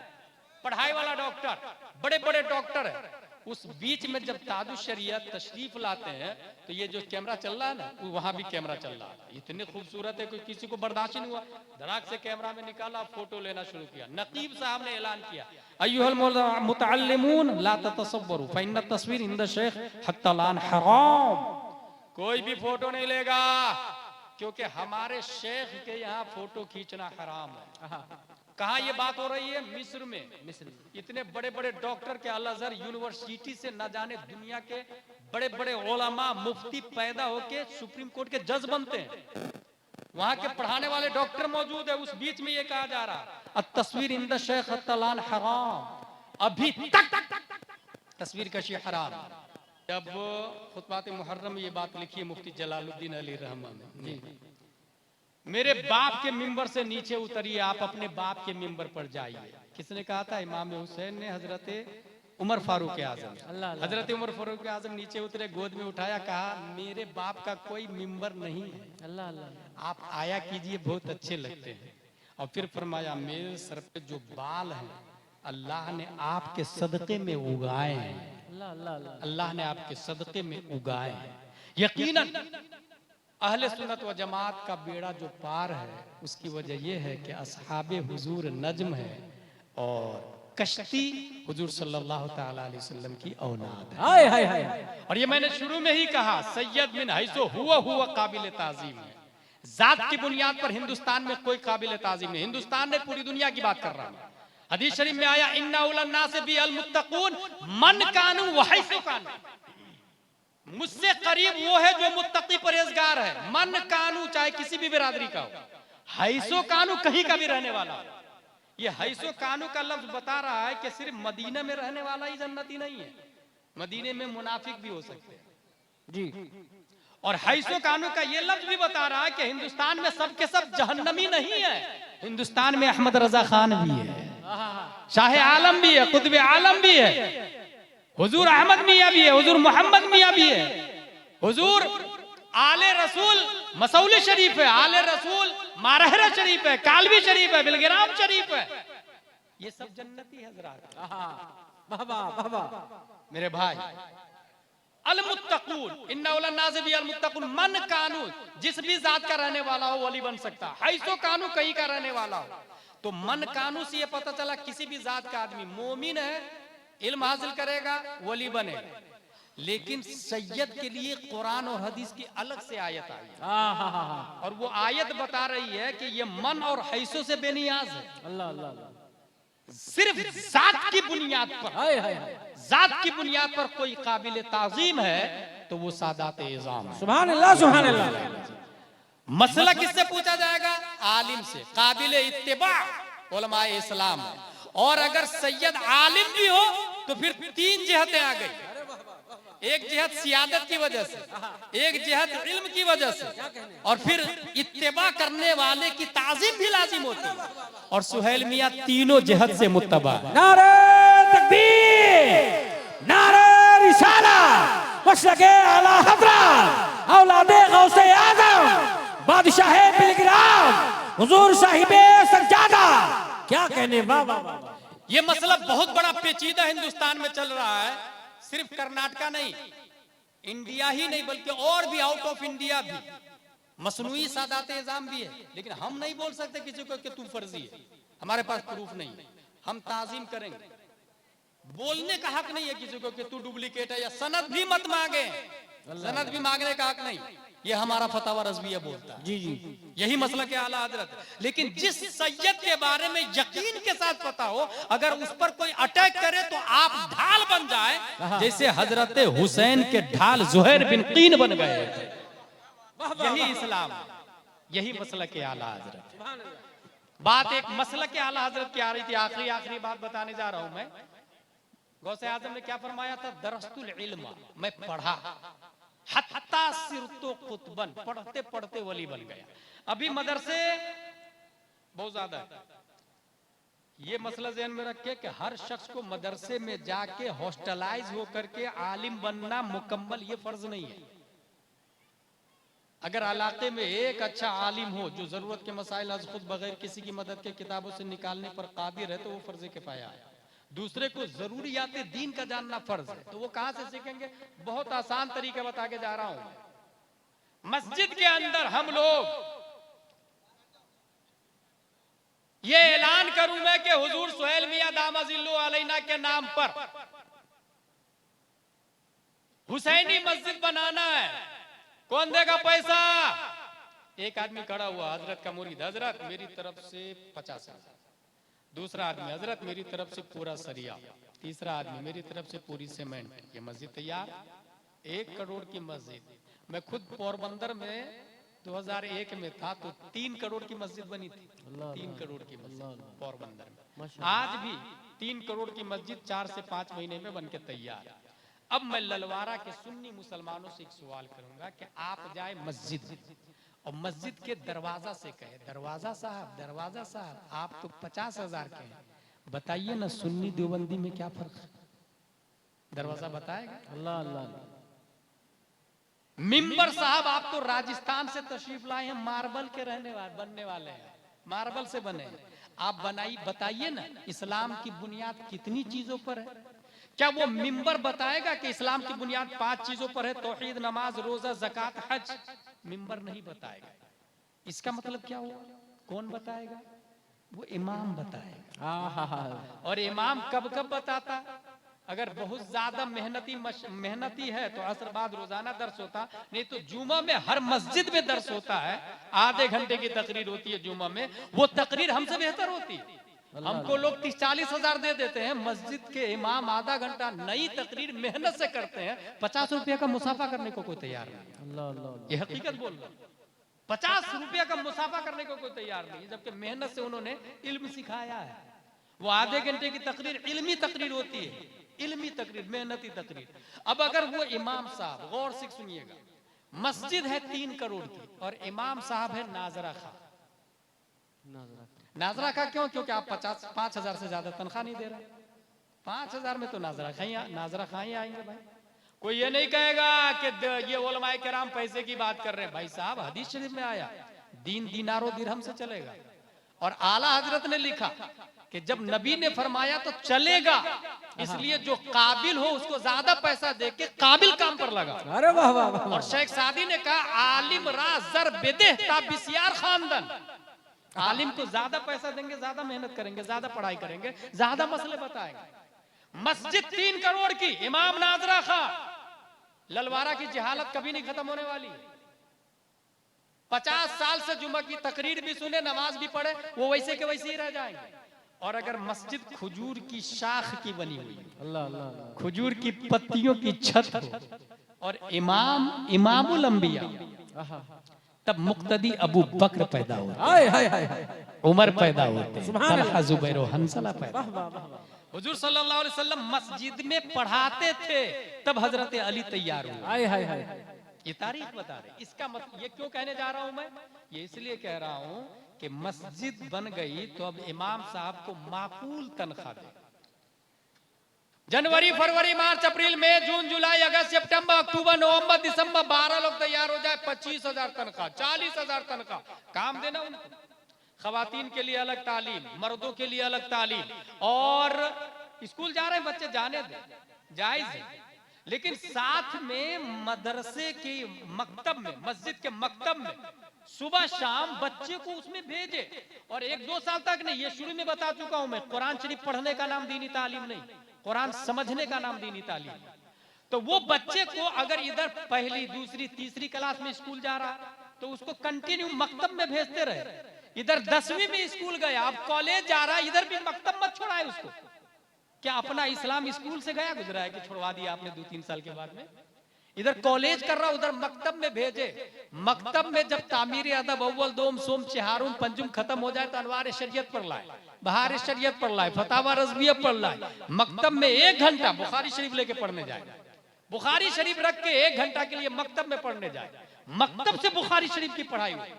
Speaker 2: पढ़ाई वाला डॉक्टर, बड़े बड़े डॉक्टर है। उस बीच में जब तादु शरीयत तशरीफ लाते हैं तो ये जो कैमरा चल रहा है ना, वहां भी कैमरा चल रहा है। इतने खूबसूरत है, कोई किसी को बर्दाश्त नहीं हुआ, धड़ाक से कैमरा में निकाला, फोटो लेना शुरू किया। नकीब साहब ने ऐलान किया, अय्युहल मुतअल्लिमून ला ततसव्वरू फइन्न तस्वीर इंद शेख हत्ता लान हराम। कोई भी फोटो नहीं लेगा, क्योंकि हमारे शेख के यहाँ फोटो खींचना हराम है। कहाँ ये बात हो रही है? मिस्र में। इतने बड़े बड़े डॉक्टर के अल अज़हर यूनिवर्सिटी से न जाने दुनिया के बड़े बड़े उलमा मुफ्ती पैदा होके सुप्रीम कोर्ट के जज बनते हैं। वहां के पढ़ाने वाले डॉक्टर मौजूद है। उस बीच में ये कहा जा रहा, तस्वीर इंद शेख तलान हराम। अभी तक तस्वीर कशी हराम। जब खुतबात मुहर्रम में ये बात लिखी है मुफ्ती जलालुद्दीन अली रहमान ने, मेरे बाप के मिंबर से नीचे उतरिए, आप अपने बाप के मिंबर पर जाइए। किसने कहा था? इमाम हुसैन ने हजरत उमर फारूक आजम। हजरत उमर फारूक आजम नीचे उतरे, गोद में उठाया, कहा मेरे बाप का कोई मिंबर नहीं है,
Speaker 3: अल्लाह अल्लाह
Speaker 2: आप आया कीजिए, बहुत अच्छे लगते हैं। और फिर फरमाया, मेरे सर पे जो बाल हैं अल्लाह ने आपके सदके में उगाए हैं,
Speaker 3: अल्लाह अल्लाह
Speaker 2: अल्लाह ने आपके सदके में उगाए हैं। यकीनन अहले सुन्नत व जमात का बेड़ा जो पार है, उसकी वजह यह है कि असहाबे हुजूर नज्म है और कश्ती हुजूर सल्लल्लाहु ताला अलैहि वसल्लम की औलाद है।
Speaker 3: हाय हाय हाय।
Speaker 2: और ये मैंने शुरू में ही कहा, सैयद मिन हैसो हुआ काबिल ताजीम है। जात की बुनियाद पर हिंदुस्तान में कोई काबिल ताजीम नहीं। हिंदुस्तान ने पूरी दुनिया की बात कर रहा है। हदीस शरीफ में आया, इन्ना उलन नास बि अल मुत्तकून मन कानू व हैसो कानू। मुझसे करीब वो है जो मुत्तकी परहेजगार है। मन कानू चाहे किसी भी बिरादरी का हो, हैसो कानू कहीं का भी रहने वाला हो। ये हैसो कानू का लफ्ज बता रहा है कि सिर्फ मदीना में रहने वाला ही जन्नती नहीं है, मदीने में मुनाफिक भी हो सकते हैं
Speaker 3: जी।
Speaker 2: और हैसो कानू का ये लफ्ज भी बता रहा है कि हिंदुस्तान में सब के सब जहन्नमी नहीं है। हिंदुस्तान में अहमद रजा खान भी है, शाह आलम भी है, कुतुब आलम भी है, हुजूर अहमद मियाँ भी है, हुजूर मोहम्मद मियाँ भी है, हुजूर आले रसूल मसौली शरीफ है, आले रसूल मारहरा शरीफ है, कालवी शरीफ है, बिलगिराम शरीफ है। ये सब जन्नती हजरात।
Speaker 3: बाबा बाबा
Speaker 2: मेरे भाई, अल मुत्तकून इन्ना उलन नास बि अल मुत्तकून मन कानू, जिस भी जात का रहने वाला हो वली बन सकता है। हैसो कानू कहीं का रहने वाला हो। तो मन कानू से ये पता चला किसी भी जात का आदमी मोमिन है, इल्म हासिल करेगा, वली बनेगा। लेकिन सैयद के लिए कुरान और हदीस की अलग से आयत आई है, और वो आयत बता रही है कि ये मन और हैसो से बेनियाज है।
Speaker 3: अल्लाह अल्लाह।
Speaker 2: सिर्फ जात की बुनियाद पर,
Speaker 3: हाय हाय।
Speaker 2: जात की बुनियाद पर कोई काबिल ताजीम है तो वो सादात इज़ाम है।
Speaker 3: सुभान अल्लाह सुभान अल्लाह।
Speaker 2: मसला किससे पूछा जाएगा? आलिम से। काबिल इत्तिबा उलमाए इस्लाम है। और अगर सैयद आलिम भी हो तो फिर तीन जिहतें आ गई। एक जिहत सियादत की वजह से, एक जिहत इल्म की वजह से, और फिर इत्तिबा करने वाले की ताजीम भी लाजिम होती है। और सुहेल मियाँ तीनों जिहत से मुत्तबा।
Speaker 3: नारे तकबीर, नारे रिसालत, मशरक़े आला हज़रत, औलादे गौसे आज़म, बादशाहे बिलगिराम, हुजूर साहिबे सज्जादा। क्या कहने बाबा।
Speaker 2: ये मसला बहुत बड़ा पेचीदा हिंदुस्तान में चल रहा है। सिर्फ कर्नाटका नहीं, इंडिया ही नहीं, बल्कि और भी आउट ऑफ इंडिया भी मसनूई सादात इज़ाम भी है। लेकिन हम नहीं बोल सकते किसी को कि तू फर्जी है, हमारे पास प्रूफ नहीं है। हम ताजीम करेंगे, बोलने का हक नहीं है किसी को कि तू डुप्लीकेट है, या सनद भी मत मांगे, सनद भी मांगने का हक नहीं। ये हमारा फतवा रज़विया बोलता है।
Speaker 3: जी जी।
Speaker 2: यही मसला के आला हजरत। लेकिन जिस सैयद के बारे में यकीन के साथ पता हो, अगर उस पर कोई अटैक करे तो आप ढाल बन जाए, जैसे हजरत हुसैन के ढाल ज़ुहैर बिन कीन बन गए थे। यही इस्लाम, यही मसला के आला हजरत। बात एक मसला के आला हजरत की आ रही थी। आखिरी बात बताने जा रहा हूं मैं। गौसे आजम ने क्या फरमाया था? दरस्तुल इल्म, मैं पढ़ा। हत्ता सिरतो कुतबन, पढ़ते पढ़ते वली बन गया। अभी मदरसे बहुत ज्यादा है। ये मसला ज़हन में रखे कि हर शख्स को मदरसे में जाके हॉस्टलाइज होकर के आलिम बनना मुकम्मल ये फर्ज नहीं है। अगर इलाके में एक अच्छा आलिम हो जो जरूरत के मसाइल आज खुद बगैर किसी की मदद के किताबों से निकालने पर कादिर है तो वो फर्ज किफाया है। दूसरे को जरूरियात दीन का जानना फर्ज है, तो वो कहां से सीखेंगे? बहुत आसान तरीके बता के जा रहा हूं। मस्जिद के अंदर हम लोग ये ऐलान करूं मैं कि हुजूर सुहेल मियां दामजिल्लु अलैना के नाम पर हुसैनी मस्जिद बनाना है। कौन देगा पैसा? एक आदमी खड़ा हुआ, हजरत का मुरीद, हजरत मेरी तरफ से 50,000। दूसरा आदमी, हजरत मेरी तरफ से पूरा सरिया। तीसरा आदमी, मेरी तरफ से पूरी सीमेंट। ये मस्जिद तैयार, 1 करोड़ की मस्जिद। मैं खुद पोरबंदर में 2001 में था तो 3 करोड़ की मस्जिद बनी थी। 3 करोड़ की मस्जिद पोरबंदर में। आज भी 3 करोड़ की मस्जिद 4 से 5 महीने में बनके तैयार है। अब मैं ललवारा के सुन्नी मुसलमानों से एक सवाल करूंगा कि आप जाए मस्जिद और मस्जिद के दरवाजा से कहे, दरवाजा साहब, दरवाजा साहब, आप तो 50,000 के हैं, बताइए ना सुन्नी देवबंदी में क्या फर्क है? दरवाजा बताएगा?
Speaker 3: अल्लाह अल्लाह।
Speaker 2: मिंबर साहब, आप तो राजस्थान से तशरीफ लाए हैं, मार्बल के बनने वाले हैं, मार्बल से बने हैं। आप बताइए ना इस्लाम की बुनियाद कितनी चीजों पर है? क्या वो मिंबर बताएगा कि इस्लाम की बुनियाद 5 चीजों पर है? तौहीद, नमाज, रोजा, ज़कात, हज। मिंबर नहीं बताएगा। इसका मतलब क्या हुआ? कौन बताएगा? वो इमाम बताएगा। और इमाम कब कब बताता? अगर बहुत ज्यादा मेहनती है तो असर बाद रोजाना दर्स होता, नहीं तो जुमा में हर मस्जिद में दर्स होता है। आधे घंटे की तकरीर होती है जुमा में, वो तकरीर हमसे बेहतर होती है। हमको लोग 30-40 हजार दे देते हैं, मस्जिद के इमाम आधा घंटा नई तकरीर मेहनत से करते हैं। 50 रुपया का मुसाफा करने को कोई तैयार नहीं। ये हकीकत बोल रहा हूं। 50 रुपया का मुसाफा करने को कोई तैयार नहीं, जबकि मेहनत से उन्होंने इल्म सिखाया है। वो आधे घंटे की तकरीर इल्मी तकरीर होती है, इल्मी तकरीर, मेहनती तकरीर। अब अगर वो इमाम साहब, गौर से सुनिएगा, मस्जिद है 3 करोड़ की और इमाम साहब है नाजरा खा। नाजरा खा क्यों? क्योंकि आप 5,000 से ज्यादा तनख्वाह नहीं दे रहे। 5,000 में तो नाजरा खा ही आएंगे भाई। कोई ये नहीं कहेगा कि ये उलमाए किराम पैसे की बात कर रहे हैं। भाई साहब, हदीस शरीफ में आया दीन दिनारो दिरहम से चलेगा। और आला हजरत ने लिखा कि जब नबी ने फरमाया तो चलेगा, इसलिए जो काबिल हो उसको ज्यादा पैसा दे के काबिल काम पर लगा।
Speaker 3: अरे वाह वाह वाह।
Speaker 2: और शेख सादी ने कहा आलिम रा जर बेदेहता बिसियार खानदन। आलिम को ज्यादा पैसा देंगे, ज्यादा मेहनत करेंगे, ज्यादा पढ़ाई करेंगे, ज्यादा मसले बताएंगे। मस्जिद 3 करोड़ की, इमाम नाजरा खा। ललवारा की जहालत कभी नहीं खत्म होने वाली। 50 साल से जुमा की तकरीर भी सुने, नमाज भी पढ़े, वो वैसे के वैसे ही रह जाएंगे। और अगर मस्जिद खजूर की शाख की बनी हुई,
Speaker 3: अल्लाह अल्लाह,
Speaker 2: खजूर की पत्तियों की छत हो और इमामुल अंबिया, तब मुक्तदी अबू बकर पैदा होते,
Speaker 3: हाय हाय हाय,
Speaker 2: उमर पैदा होते,
Speaker 3: सुभान अल्लाह,
Speaker 2: तलहा, जुबैर और हंसला पैदा।
Speaker 3: वाह वाह वाह।
Speaker 2: हुजूर सल्लल्लाहु अलैहि वसल्लम मस्जिद में पढ़ाते थे, तब हजरत अली तैयार हुए।
Speaker 3: हाय हाय हाय।
Speaker 2: ये तारीख बता रहे। इसका मतलब ये क्यों कहने जा रहा हूं मैं? ये इसलिए कह रहा हूं कि मस्जिद बन गई तो अब इमाम साहब को माकूल तनख्वाह दे। जनवरी, फरवरी, मार्च, अप्रैल, मई, जून, जुलाई, अगस्त, सितंबर, अक्टूबर, नवंबर, दिसंबर 12 लोग तैयार हो जाए, 25,000 तनख्वाह, 40,000 तनख्वाह। काम देना उनको। खवातीन के लिए अलग तालीम, मर्दों के लिए अलग तालीम। और स्कूल जा रहे हैं बच्चे, जाने दे, जायज है, लेकिन साथ में मदरसे के मकतब में, मस्जिद के मकतब में सुबह शाम बच्चे को उसमें भेजे। और 1-2 साल तक नहीं, ये शुरू में बता चुका हूं मैं, कुरान शरीफ पढ़ने का नाम दीनी तालीम नहीं, कुरान समझने का नाम दीनी तालीम। तो वो बच्चे को अगर इधर पहली, दूसरी, तीसरी क्लास में स्कूल जा रहा तो उसको कंटिन्यू मकतब में भेजते रहे। इधर 10वीं में स्कूल गया, अब कॉलेज जा रहा है, इधर भी मकतब मत छोड़ाए उसको। क्या अपना इस्लाम स्कूल से गया गुजरा है कि छुड़वा दिया आपने 2-3 साल के बाद में? इधर कॉलेज कर रहा, उधर मकतब में भेजे। मकतब में जब तामीर अदब अव्वल, दोम, सोम, चहारुम, पंजुम खत्म हो जाए तो अनवार शरीयत पर लाए, बहार शरीयत पर लाए, फतावा रज़विया पर लाए। मकतब में 1 घंटा बुखारी शरीफ लेके पढ़ने जाए। बुखारी शरीफ रख के 1 घंटा के लिए मकतब में पढ़ने जाए, मकतब से बुखारी शरीफ की पढ़ाई हुई,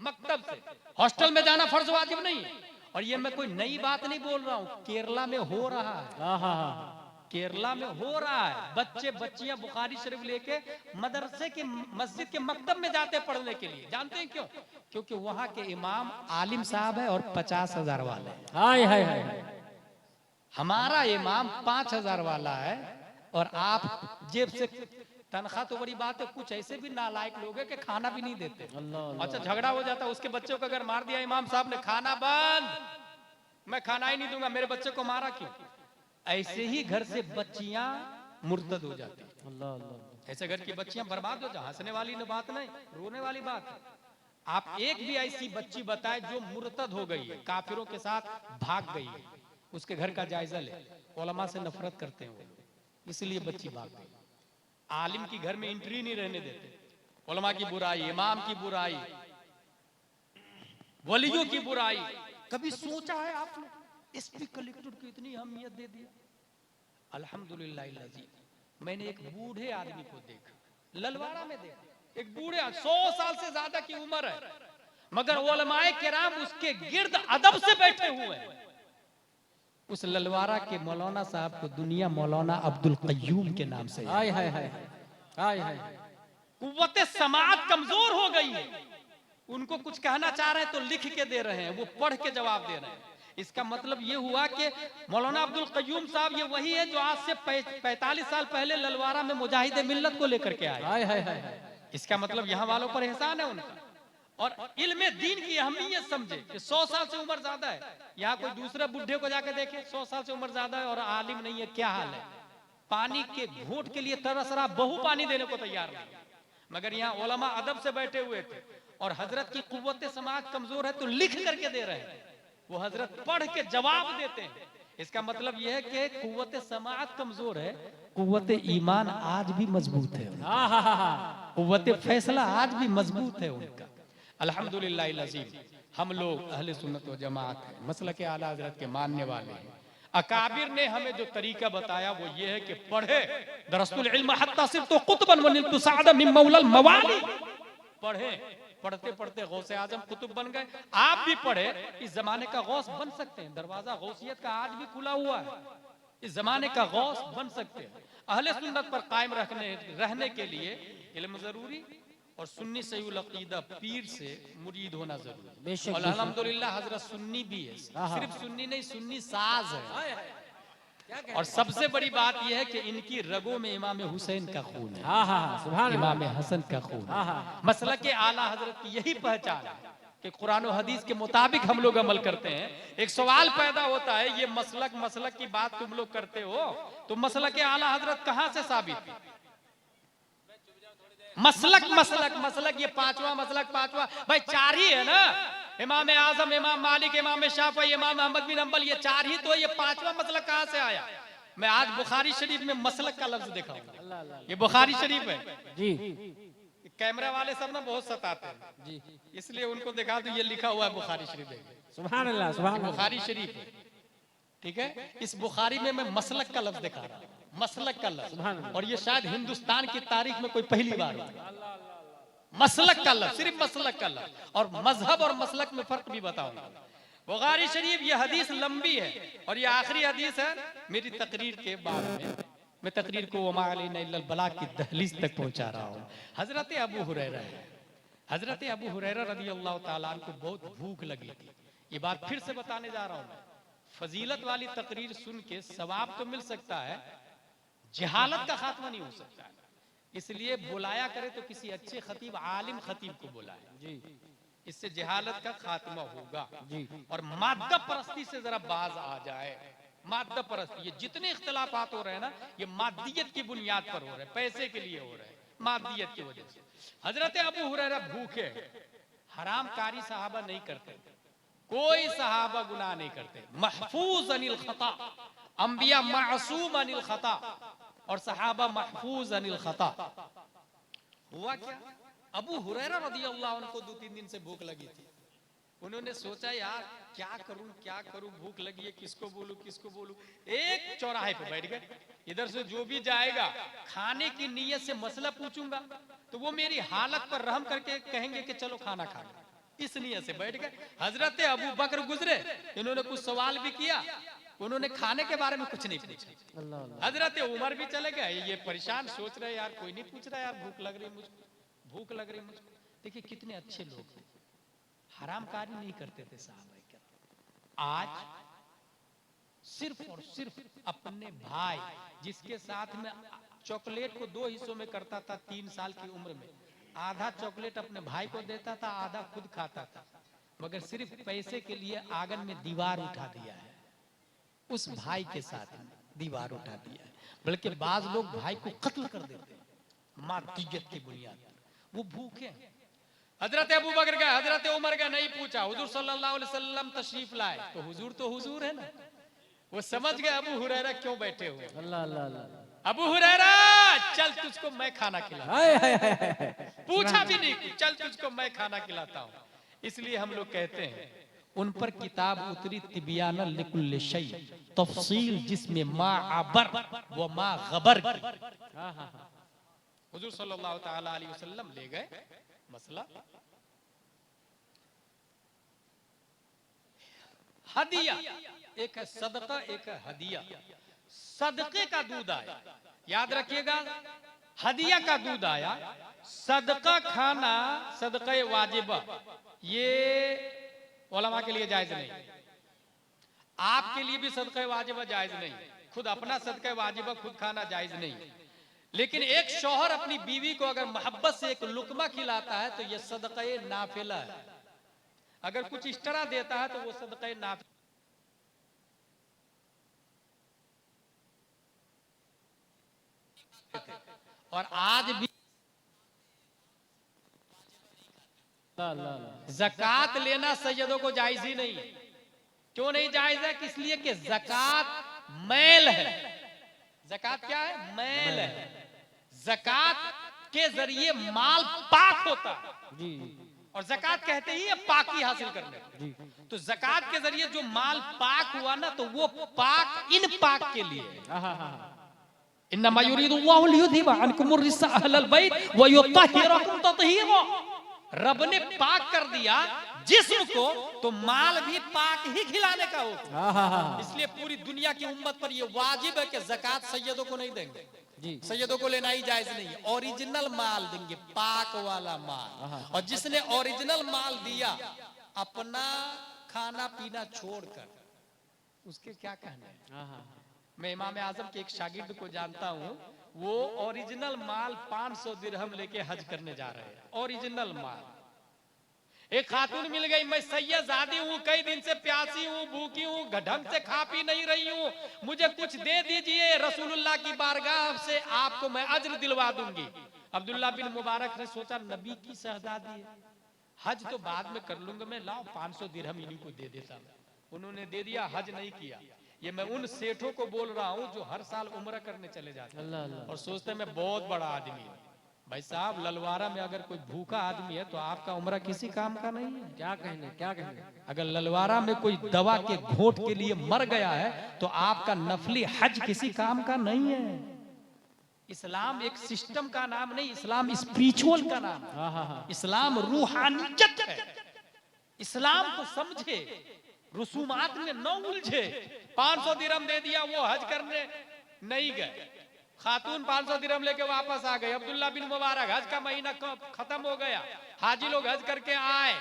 Speaker 2: मकतब से। हॉस्टल में जाना फर्ज वाजिब नहीं है। और ये मैं कोई नई बात नहीं बोल रहा हूँ, केरला में हो रहा है, केरला में हो रहा है। बच्चे बच्चियां बुखारी शरीफ लेके मदरसे के मस्जिद के मकतब में जाते पढ़ने के लिए। जानते हैं क्यों? क्योंकि वहां के इमाम आलिम साहब है और 50,000 वाले हैं।
Speaker 3: हाय हाय हाय।
Speaker 2: हमारा इमाम 5,000 वाला है और आप जेब से तनख्वाह तो बड़ी बात है, कुछ ऐसे भी नालायक लोग हैं कि खाना भी नहीं देते। अच्छा, झगड़ा हो जाता, उसके बच्चों को अगर मार दिया इमाम साहब ने, खाना बंद, मैं खाना ही नहीं दूंगा, मेरे बच्चे को मारा क्यों? ऐसे ही घर से बच्चियां मुर्तद हो जाती हैं।
Speaker 3: अल्लाह अल्लाह।
Speaker 2: ऐसे घर की बच्चियां बर्बाद हो जाए, हंसने वाली बात नहीं, रोने वाली बात है। आप एक भी ऐसी बच्ची बताए जो मुर्तद हो गई है, काफिरों के साथ भाग गई है, उसके घर का जायजा ले। उलमा से नफरत करते हैं वो, इसलिए बच्ची भाग गई। आलिम की घर में एंट्री नहीं रहने देते। उलमा की बुराई, इमाम की बुराई, वलियों की बुराई। कभी सोचा है आपने एसपी कलेक्टर को इतनी अहमियत दे दिया? अल्हम्दुलिल्लाह। मैंने एक बूढ़े आदमी को देखा, ललवाड़ा में देखा, एक बूढ़े 100 साल से ज्यादा की उम्र है, मगर उलमाए किराम उसके गिर्द अदब से बैठे हुए हैं। उस ललवाड़ा के मौलाना साहब को दुनिया मौलाना अब्दुल कय्यूम के नाम से।
Speaker 3: हाय हाय हाय हाय हाय।
Speaker 2: कुव्वते समाअत कमजोर हो गई है, उनको कुछ कहना चाह रहे हैं तो लिख के दे रहे हैं, वो पढ़ के जवाब दे रहे हैं। इसका मतलब ये हुआ कि मौलाना अब्दुल कय्यूम साहब ये वही है जो आज से 45 साल पहले ललवाड़ा में मुजाहिदे मिल्लत को लेकर के आए।
Speaker 3: हाय हाय हाय।
Speaker 2: इसका मतलब यहाँ वालों पर एहसान है उनका, और इल्मे दीन की अहमियत समझे कि 100 साल से उम्र ज्यादा है। यहाँ कोई दूसरे बुढ़े को जाके देखे, 100 साल से उम्र ज्यादा है और आलिम नहीं है, क्या हाल है? पानी के घूंट के लिए तरस रहा, बहु पानी देने को तैयार नहीं। मगर यहाँ उलमा अदब से बैठे हुए थे, और हजरत की कुव्वत समाज कमजोर है तो लिख करके दे रहे हैं, वो हजरत पढ़ के जवाब देते हैं। इसका मतलब यह है कि कुव्वत समाअत कमजोर है, कुव्वत ईमान आज भी मजबूत है, कुव्वत फैसला आज भी मजबूत है उनका। अल्हम्दुलिल्लाह अज़ीम, हम लोग अहले सुन्नत व जमात हैं, मसलक के आला हजरत के मानने वाले हैं। अकाबिर ने हमें जो तरीका बताया वो ये है कि पढ़े, दरस्तुल इल्म हत्ता सिर्फ कुतुबन व निल्तु सादा मिन मौलल मवाली। पढ़े, पढ़ते पढ़ते गौसे आजम कुतुब बन गए। आप भी पढ़े, इस जमाने का गौस बन सकते हैं। दरवाजा गौसियत का आज भी खुला हुआ है, इस जमाने का गौस बन सकते हैं। अहले सुन्नत पर कायम रहने के लिए इल्म जरूरी, और सुन्नी सही अकीदा पीर से मुरीद होना जरूरी। और अल्हम्दुलिल्लाह हजरत सुन्नी भी है, सिर्फ सुन्नी नहीं, सुन्नी साज है। और सबसे बड़ी बात यह है कि इनकी रगों में इमाम हुसैन का खून है,
Speaker 3: सुभान
Speaker 2: इमाम हसन का खून है। मसलक के आला हजरत की यही पहचान है कि कुरान और हदीस के मुताबिक हम लोग अमल करते हैं। एक सवाल पैदा होता है, ये मसलक की बात तुम लोग करते हो, तो मसलक के आला हजरत कहां से साबित है? मसलक ये पांचवा मसलक, पांचवा भाई 4 ही है ना, इमाम आजम, इमाम मालिक, इमाम शाफी, इमाम अहमद बिन हंबल, ये 4 ही तो। ये 5वां मसलक कहां से आया? मैं आज बुखारी शरीफ में मसलक का लफ्ज देखा हूं, ये बुखारी शरीफ है
Speaker 3: जी।
Speaker 2: कैमरा वाले सब ना बहुत सताते हैं जी, इसलिए उनको दिखा दो, ये लिखा हुआ है बुखारी शरीफ है।
Speaker 3: सुभान अल्लाह, सुभान अल्लाह।
Speaker 2: बुखारी शरीफ है, ठीक है। इस बुखारी में मैं मसलक का लफ्ज दिखा रहा हूं, मसलक का लफ्ज, और ये शायद हिंदुस्तान की तारीख में कोई पहली बार हुआ। मसलक का लफ्ज, सिर्फ मसलक का लफ्ज। और मजहब और मसलक में फर्क भी बताऊंगा। बुखारी शरीफ ये हदीस लंबी है, और ये आखिरी हदीस है मेरी तकरीर के बाद में। मैं तकरीर को वमा अलैना इल्लल बलाग की दहलीज तक पहुंचा रहा हूँ। हजरत अबू हुरैरा है, हजरत अबू हुरैरा रज़ियल्लाहु ताला अन्हु को बहुत भूख लगी थी। ये बात फिर से बताने जा रहा हूँ मैं। फजीलत वाली तकरीर सुन के सवाब तो मिल सकता है, जहालत का खात्मा नहीं हो सकता है। इसलिए बुलाया करे तो किसी अच्छे खतीब, आलिम खतीब को बुलाए जी, इससे जहालत का खात्मा होगा जी। और माद्दा परस्ती से जरा बाज आ जाए। माद्दा परस्ती, ये जितने इख्तिलाफात हो रहे हैं ना, ये मादियत की बुनियाद पर हो रहे हैं, पैसे के लिए हो रहे हैं, मादियत की वजह से। हजरत अबू हुरैरा भूखे, हराम कारी सहाबा नहीं करते, कोई सहाबा गुनाह नहीं करते, महफूज अनिल खता, अंबिया मासूम अनिल खता, और सहाबा महफूज अनिल खता। हुआ क्या? अबू हुरैरा रज़ियल्लाहु अन्हु को 2-3 दिन से भूख लगी थी। उन्होंने सोचा यार क्या करूं, भूख लगी है, किसको बोलूं। एक चौराहे पे बैठ गए, इधर से जो भी जाएगा खाने की नीयत से मसला पूछूंगा तो वो मेरी हालत पर रहम करके कहेंगे कि चलो खाना खा लो, इस नियत से बैठ गए। हजरत अबू बकर गुजरे, इन्होंने कुछ सवाल भी किया, उन्होंने खाने के बारे में कुछ नहीं पूछा।
Speaker 3: अल्लाह अल्लाह।
Speaker 2: हजरत उमर भी चले गए, ये परेशान सोच रहे यार कोई नहीं पूछ रहा यार, भूख लग रही मुझको। देखिए कितने अच्छे लोग थे, हरामकारी नहीं करते थे साहब। आज सिर्फ और सिर्फ अपने भाई जिसके साथ में चॉकलेट को 2 हिस्सों में करता था 3 साल की उम्र में, आधा चॉकलेट अपने भाई को देता था, आधा खुद खाता था, मगर सिर्फ पैसे के लिए आंगन में दीवार उठा दिया है, उस भाई के साथ दीवार उठा दिया है। बल्कि बाज लोग भाई को कत्ल कर देते हैं मादियत की बुनियाद पर, वो भूखे। हजरत अबू बकर गए, हजरत उमर गए, नहीं पूछा, हुजूर सल्लल्लाहु अलैहि वसल्लम तशरीफ लाए तो हुजूर है ना, वो समझ गए अबू हुरैरा क्यों बैठे हुए।
Speaker 3: अल्लाह अल्लाह अल्लाह।
Speaker 2: अबू हुरैरा चल तुझको मैं खाना खिलाता
Speaker 3: हाय हाय हाय।
Speaker 2: पूछा भी नहीं, चल तुझको मैं खाना खिलाता हूँ। इसलिए हम लोग कहते हैं उन पर किताब उतरी तिबियाना लिकुल्लि शै, तफसील जिसमें मा अबर व मा गबर। हुजूर सल्लल्लाहु ताला अलैहि वसल्लम ले गए मसला, हदिया एक है सदका, एक है हदिया। सदके का दूध आया, याद रखिएगा, हदिया का दूध आया। सदका खाना, सदका वाजिबा, ये उलमा के लिए जायज नहीं, आपके लिए भी सदका वाजिबा जायज नहीं, खुद अपना सदका वाजिबा खुद खाना जायज नहीं। लेकिन एक शौहर अपनी बीवी को अगर मोहब्बत से एक लुकमा खिलाता है तो यह सदका नाफिला है। अगर कुछ एक्स्ट्रा देता है तो वो सदका नाफिला। और आज भी ज़कात लेना सैयदों को जायज ही नहीं है। क्यों नहीं जायज है? इसलिए कि ज़कात मैल है। ज़कात क्या है? मैल है। ज़कात के जरिए माल पाक होता है
Speaker 3: जी।
Speaker 2: और ज़कात कहते ही है पाकी हासिल करने
Speaker 3: जी।
Speaker 2: तो ज़कात के जरिए जो माल पाक हुआ ना, तो वो पाक इन पाक के लिए। इन्नमा युरीदुल्लाहु लियुज़हिबा अन्कुमुर रिज्सा अहलल बैत व युत्तहिरकुम तत्हीरा। रब ने पाक कर दिया जिस्म को, तो माल भी पाक ही खिलाने का होता। इसलिए पूरी दुनिया की उम्मत पर यह वाजिब है कि ज़कात सैयदों को नहीं देंगे
Speaker 3: जी।
Speaker 2: सैयदों को लेना ही जायज नहीं है। ओरिजिनल माल देंगे, पाक वाला माल। और जिसने ओरिजिनल माल दिया अपना खाना पीना छोड़कर, उसके क्या कहना है? मैं इमाम आजम के एक शागिर्द को जानता हूँ, वो ओरिजिनल माल 500 दिरहम लेके हज करने जा रहे हैं। ओरिजिनल माल। एक खातून मिल गई, मैं सैयदादी हूँ, कई दिन से प्यासी हूँ, भूखी हूँ, ढंग से खा पी नहीं रही हूँ, मुझे कुछ दे दीजिए, रसूलुल्लाह की बारगाह से आपको मैं अज्र दिलवा दूंगी। अब्दुल्ला बिन मुबारक ने सोचा नबी की शहजादी है, हज तो बाद में कर लूंगा मैं, लाओ 500 दिरहम इन्हीं को दे देता। उन्होंने दे दिया, हज नहीं किया। ये मैं उन सेठों को बोल रहा हूँ जो हर साल उम्रा करने चले जाते हैं और सोचते हैं मैं बहुत बड़ा आदमी हूँ। भाई साहब, ललवारा में अगर कोई भूखा आदमी है तो आपका उम्रा किसी काम का नहीं है।
Speaker 3: क्या कहने।
Speaker 2: अगर ललवारा में कोई दवा के घोंट के लिए मर गया है तो आपका नफली हज किसी काम का नहीं है। इस्लाम एक सिस्टम का नाम नहीं, इस्लाम स्पिरिचुअल का नाम है। इस्लाम रूहानियत है। इस्लाम को समझे, रसूमात में न उलझे। 500 दिरहम दे दिया, वो हज करने नहीं गए। खातून 500 दिरहम लेके वापस आ गए। अब्दुल्ला बिन मुबारक, हज का महीना खत्म हो गया, हाजी लोग हज करके आए,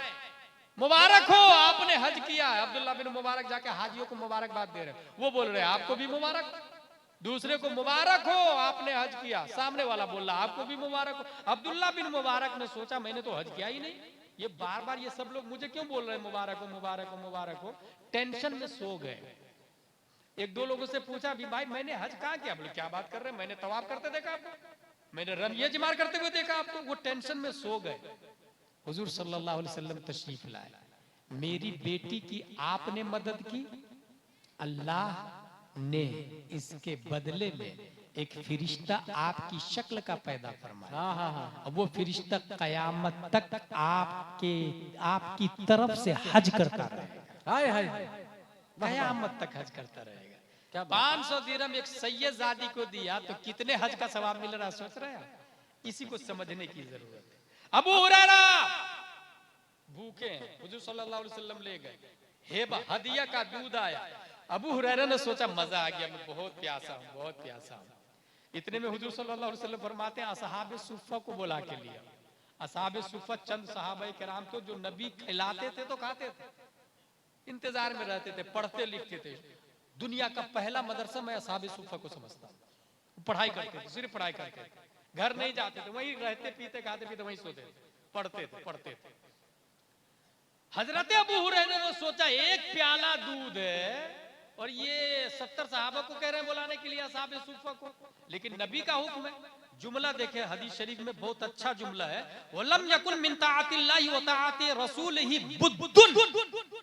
Speaker 2: मुबारक हो आपने हज किया है। अब्दुल्ला बिन मुबारक जाके हाजियों को मुबारकबाद दे रहे, वो बोल रहे आपको भी मुबारक। दूसरे को मुबारक हो आपने हज किया, सामने वाला बोल रहा आपको भी मुबारक हो। अब्दुल्ला बिन मुबारक ने सोचा मैंने तो हज किया ही नहीं, ये बार बार ये सब लोग मुझे क्यों बोल रहे हैं मुबारक हो मुबारक हो मुबारक हो। टेंशन में सो गए। एक दो लोगों से पूछा भी भाई मैंने हज कहाँ किया? बोले क्या बात कर रहे हैं, मैंने तवाफ करते देखा आपको, मैंने रमिया जमार करते हुए देखा आपको। वो टेंशन में सो गए। हुजूर सल्लल्लाहु अलैहि वसल्लम तशरीफ लाए, मेरी बेटी की आपने मदद की, अल्लाह ने इसके बदले में एक फरिश्ता आपकी शक्ल का पैदा फरमाया,
Speaker 3: हाँ हाँ हाँ।
Speaker 2: अब वो फरिश्ता कयामत तक आपकी तरफ से हज करता रहेगा,
Speaker 3: हाय हाय हाय।
Speaker 2: कयामत तक हज करता रहेगा।
Speaker 3: क्या बात।
Speaker 2: 500 दिरहम एक सैयदजादी को दिया तो कितने हज का सवाब मिल रहा, सोच रहे हैं? इसी को समझने की जरूरत है। अबू हुरैरा भूखे हैं, हुजूर सल्लल्लाहु अलैहि वसल्लम ले गए, हेबा हदिया का दूध आया। अबू हुरैरा ने सोचा मजा आ गया, मैं बहुत प्यासा हूँ, बहुत प्यासा हूँ। इतने में हुजूर सल्लल्लाहु अलैहि वसल्लम फरमाते हैं असहाब सुफ़ा को बुला के लिया। असहाब सुफ़ा चंद सहाबा किराम तो जो नबी खिलाते थे तो खाते थे, इंतजार में रहते थे, पढ़ते लिखते थे। दुनिया का पहला मदरसा मैं असहाब सुफ़ा को समझता हूँ। पढ़ाई करते थे, सिर्फ पढ़ाई करते थे, घर नहीं जाते थे, वहीं रहते पीते खाते पीते वहीं सोते थे, पढ़ते थे। हजरत अबू हुरैरा ने सोचा एक प्याला दूध है और ये 70 सहाबा को कह रहे हैं बुलाने के लिए असहाब सुफ़ा को, लेकिन नबी का हुक्म है। जुमला देखे हदीस शरीफ में बहुत अच्छा जुमला है, वलम यकुन मिन ताअतिल्लाहि व ताअति रसूलिही बुद्दुन,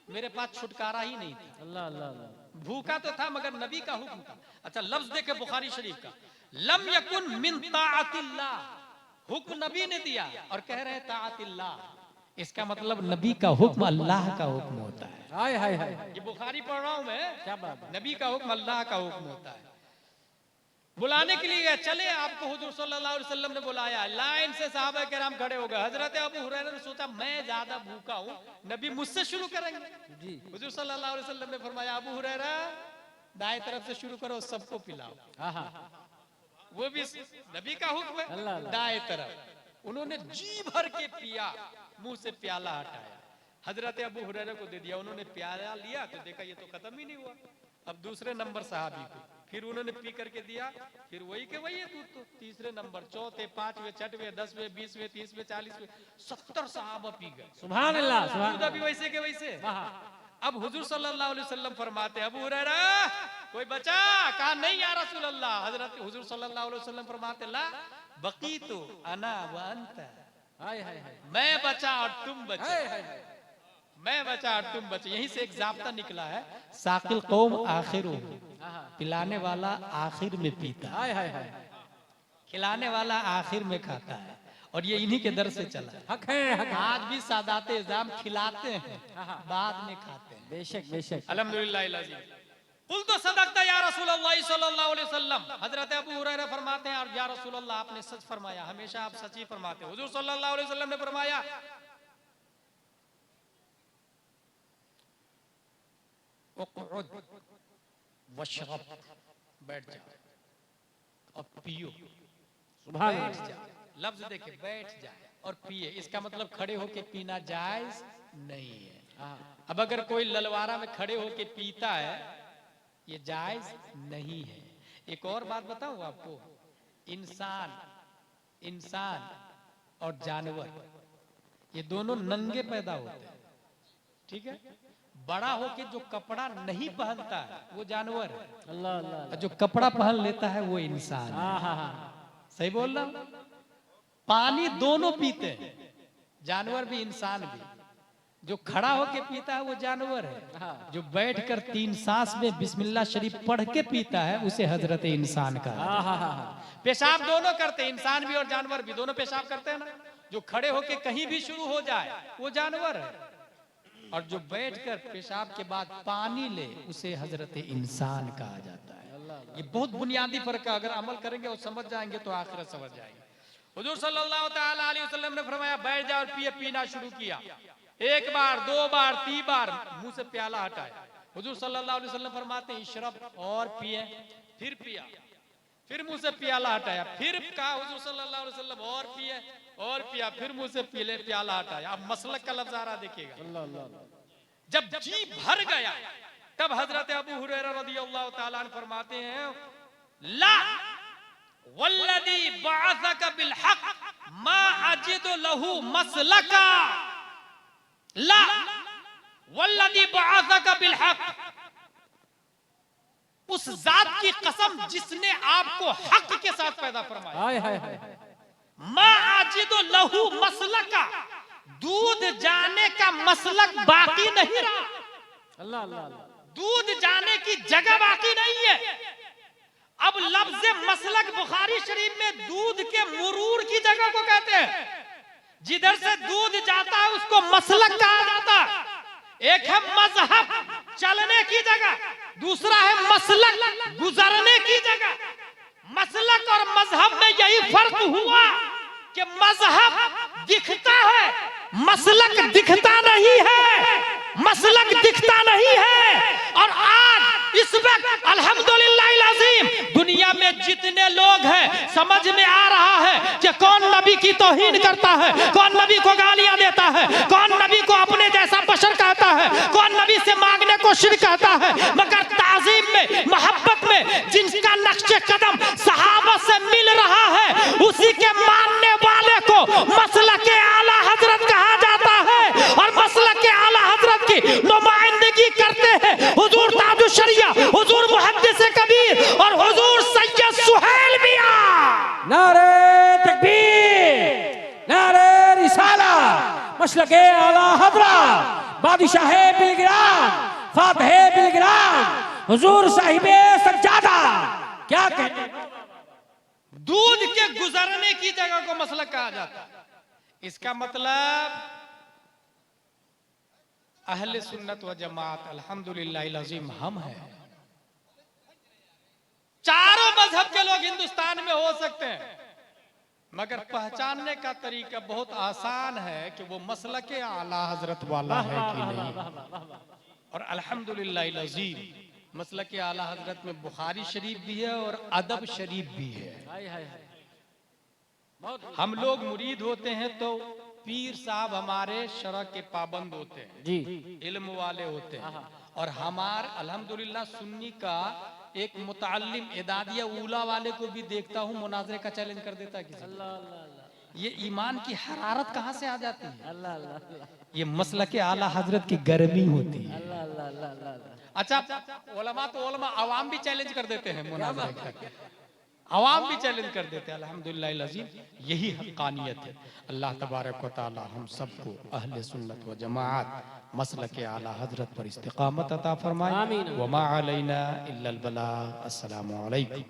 Speaker 2: मेरे पास छुटकारा ही नहीं था।
Speaker 3: अल्लाह अल्लाह अल्लाह।
Speaker 2: भूखा तो था मगर नबी का हुक्म था। अच्छा लफ्ज देखे बुखारी शरीफ का, लम यकुन मिन ताअतिल्लाह, हुक्म नबी ने दिया और कह रहे हैं ताअतिल्लाह, इसका मतलब नबी का हुक्म अल्लाह का हुक्म होता है।
Speaker 3: हाय हाय हाय।
Speaker 2: ये बुखारी पढ़ रहा हूं मैं,
Speaker 3: क्या बात है।
Speaker 2: नबी का हुक्म अल्लाह का हुक्म होता है। बुलाने के लिए गए, चले आपको हुजूर सल्लल्लाहु अलैहि वसल्लम ने बुलाया, लाइन से सहाबा किराम खड़े हो गए। हजरत अबू हुरैरा ने सोचा मैं ज्यादा भूखा हूं, नबी मुझसे शुरू करेंगे।
Speaker 3: जी।
Speaker 2: हुजूर सल्लल्लाहु अलैहि वसल्लम ने फरमाया अबू हुरैरा दाएं तरफ से शुरू करो, सबको पिलाओ।
Speaker 3: हाँ हाँ।
Speaker 2: वो भी नबी का हुक्म है,
Speaker 3: अल्लाह अल्लाह।
Speaker 2: दाएं तरफ। उन्होंने जी भर के पिया, मुंह से प्याला हटाया, हजरत अबू हुरैरा को दे दिया। उन्होंने प्याला लिया तो देखा ये तो खत्म ही नहीं हुआ। अब दूसरे नंबर सहाबी को, फिर उन्होंने पी करके दिया, फिर वही के वही है दूध। तो तीसरे नंबर, चौथे, पांचवे, छठवें, 10वें, 20वें, 30वें, 40वें, 70 सहाबा पी गए।
Speaker 3: सुभान अल्लाह सुभान
Speaker 2: दूध अभी वैसे के वैसे। अब हुजूर सल्लल्लाहु अलैहि वसल्लम फरमाते अबू हुरैरा कोई बचा? कहा नहीं या रसूल अल्लाह। हजरत हुजूर सल्लल्लाहु अलैहि वसल्लम फरमाते ला बकीतु अना व अंत,
Speaker 3: हाय हाय हाय।
Speaker 2: मैं बचा और तुम बचे,
Speaker 3: हाय हाय हाय।
Speaker 2: मैं बचा और तुम बचे। यहीं से एक जाब्ता निकला है, साकिल कौम आखिर, पिलाने वाला आखिर में पीता है,
Speaker 3: हाय हाय हाय।
Speaker 2: खिलाने वाला आखिर में खाता है, और ये इन्हीं के दर से चला है।
Speaker 3: हक है हक है।
Speaker 2: आज भी सादाते इज़ाम खिलाते हैं, बाद में खाते हैं।
Speaker 3: बेशक बेशक।
Speaker 2: अल्हम्दुलिल्लाह। कुल तो सदकता या रसूलल्लाह सल्लल्लाहु अलैहि वसल्लम। हजरत अबू हुरैरा फरमाते हैं और या रसूलल्लाह आपने सच फरमाया, हमेशा आप सच ही फरमाते हैं। हुजूर सल्लल्लाहु अलैहि वसल्लम ने फरमाया उक़उद वशरब, बैठ जाओ और पियो।
Speaker 3: सुभान
Speaker 2: बैठ
Speaker 3: अल्लाह।
Speaker 2: जाओ, लफ्ज देखे बैठ जाए और पिए, इसका मतलब खड़े होके पीना जायज नहीं है। अब अगर कोई ललवारा में खड़े होके पीता है ये जायज नहीं है। एक और बात बताऊं आपको, इंसान और जानवर ये दोनों नंगे पैदा होते हैं, ठीक है? बड़ा होके जो कपड़ा नहीं पहनता है वो जानवर है,
Speaker 3: अल्लाह अल्लाह।
Speaker 2: और जो कपड़ा पहन लेता है वो इंसान है।
Speaker 3: हाँ हाँ हाँ।
Speaker 2: सही बोल रहा हूं? पानी दोनों पीते हैं, जानवर भी इंसान भी। जो खड़ा होके पीता है वो जानवर है, जो बैठकर 3 सांस में बिस्मिल्लाह शरीफ पढ़ के पीता है उसे हजरत इंसान का।
Speaker 3: हाँ हाँ हाँ।
Speaker 2: पेशाब दोनों करते हैं, इंसान भी और जानवर भी, दोनों पेशाब करते हैं ना। जो खड़े होके कहीं भी शुरू हो जाए वो जानवर है, और जो बैठकर पेशाब के बाद पानी ले उसे हजरत इंसान कहा जाता है। ये बहुत बुनियादी फर्क है, अगर अमल करेंगे और समझ जाएंगे तो आखिरत समझ जाएंगे। हुजूर सल्लल्लाहु ताला अलैहि वसल्लम ने फरमाया बैठ जाओ और पिए। पीना शुरू किया, 1 बार 2 बार 3 बार मुंह से प्याला हटाया। हुजूर सल्लल्लाहु अलैहि वसल्लम फरमाते हैं इशरब, और पिए। फिर पिया, फिर मुंह से प्याला हटाया, फिर कहा हुजूर सल्लल्लाहु अलैहि वसल्लम और पिए और पिया, फिर मुंह से पीले प्याला हटाया। अब मसलक का लफ्ज आ रहा देखिएगा।
Speaker 3: अल्लाह अल्लाह।
Speaker 2: जब जी भर गया तब हजरत अबू हुरैरा रज़ियल्लाहु ताला अन्हु फरमाते हैं ला वल्लदी बअसका बिल हक मा अजिदु लहू मसलका, ला वल्लदी बअसका बिल हक, उस जात की कसम जिसने आपको हक के साथ पैदा फरमाया।
Speaker 3: हाय हाय हाय।
Speaker 2: मा अजिदु लहू मसलका, दूध जाने का मसलक बाकी नहीं रहा,
Speaker 3: अल्लाह अल्लाह अल्लाह।
Speaker 2: दूध जाने की जगह बाकी नहीं है।
Speaker 1: अब लफ्ज़ मसलक बुखारी शरीफ में दूध के मुरूर की जगह को कहते हैं। जिधर से दूध जाता है उसको मसलक कहा जाता है। एक है मजहब चलने की जगह, दूसरा है मसलक गुजरने की जगह। मसलक और मजहब में यही फर्क हुआ कि मजहब दिखता है, मसलक दिखता नहीं है। मसलक दिखता नहीं है। और आज इस वक्त अल्हम्दुलिल्लाह अज़ीम दुनिया में जितने लोग हैं समझ में आ रहा है कि कौन नबी की तौहीन करता है, कौन नबी को गालियां देता है, कौन नबी को अपने जैसा बशर कहता है, कौन नबी से मांगने को शिर्क कहता है। मगर ताज़ीम में, मोहब्बत में जिनका नक्शे कदम सहाबा से मिल रहा है उसी के मानने वाले को मसलक आला हजरत कहा जाता है। और मसलक आला हजरत की नुमाइंदगी करते हैं हुजूर ताजुश शरिया, हुजूर मुहद्दिस कबीर और हुजूर सैयद सुहेल मियां।
Speaker 3: नारे तकबीर, नारे रिसाला, मसलके आला हजरत, बादशाह बिलग्राम, फातह बिलग्राम, हुजूर साहिबे सज्जादा। क्या कहते?
Speaker 2: दूध के गुजरने की जगह को मसलक कहा जाता है। इसका मतलब अहले सुन्नत व जमात अल्हम्दुलिल्लाह अज़ीम हम हैं। चारों मजहब के लोग हिंदुस्तान में हो सकते हैं, मगर पहचानने का तरीका बहुत आसान है कि वो मसलक आला हजरत वाला है कि नहीं। और अल्हम्दुलिल्लाह अज़ीम मसलक आला हजरत में बुखारी शरीफ भी है और अदब शरीफ भी है। हम लोग मुरीद होते हैं तो पीर साहब हमारे शरअ के पाबंद होते हैं
Speaker 3: जी,
Speaker 2: इल्म वाले होते हैं। और हमार अल्हम्दुलिल्लाह सुन्नी का एक मुतअल्लिम इदादिया ऊला वाले को भी देखता हूँ मुनाजरे का चैलेंज कर देता है किसी। ये ईमान की हरारत कहाँ से आ जाती है? ये मसलक आला हजरत की गर्मी होती है। अच्छा, उलमा तो उलमा अवाम भी चैलेंज कर देते हैं मुनाजरे का, अवाम भी चैलेंज कर देते हैं। अल्हम्दुलिल्लाह अज़ीम यही हक़ानियत है। अल्लाह तबारक व तआला हम सबको अहले सुन्नत व जमात मसलक आला हजरत पर इस्तिक़ामत अता फरमाए। व मा अलैना इल्लल बलाग। अस्सलामु अलैकुम।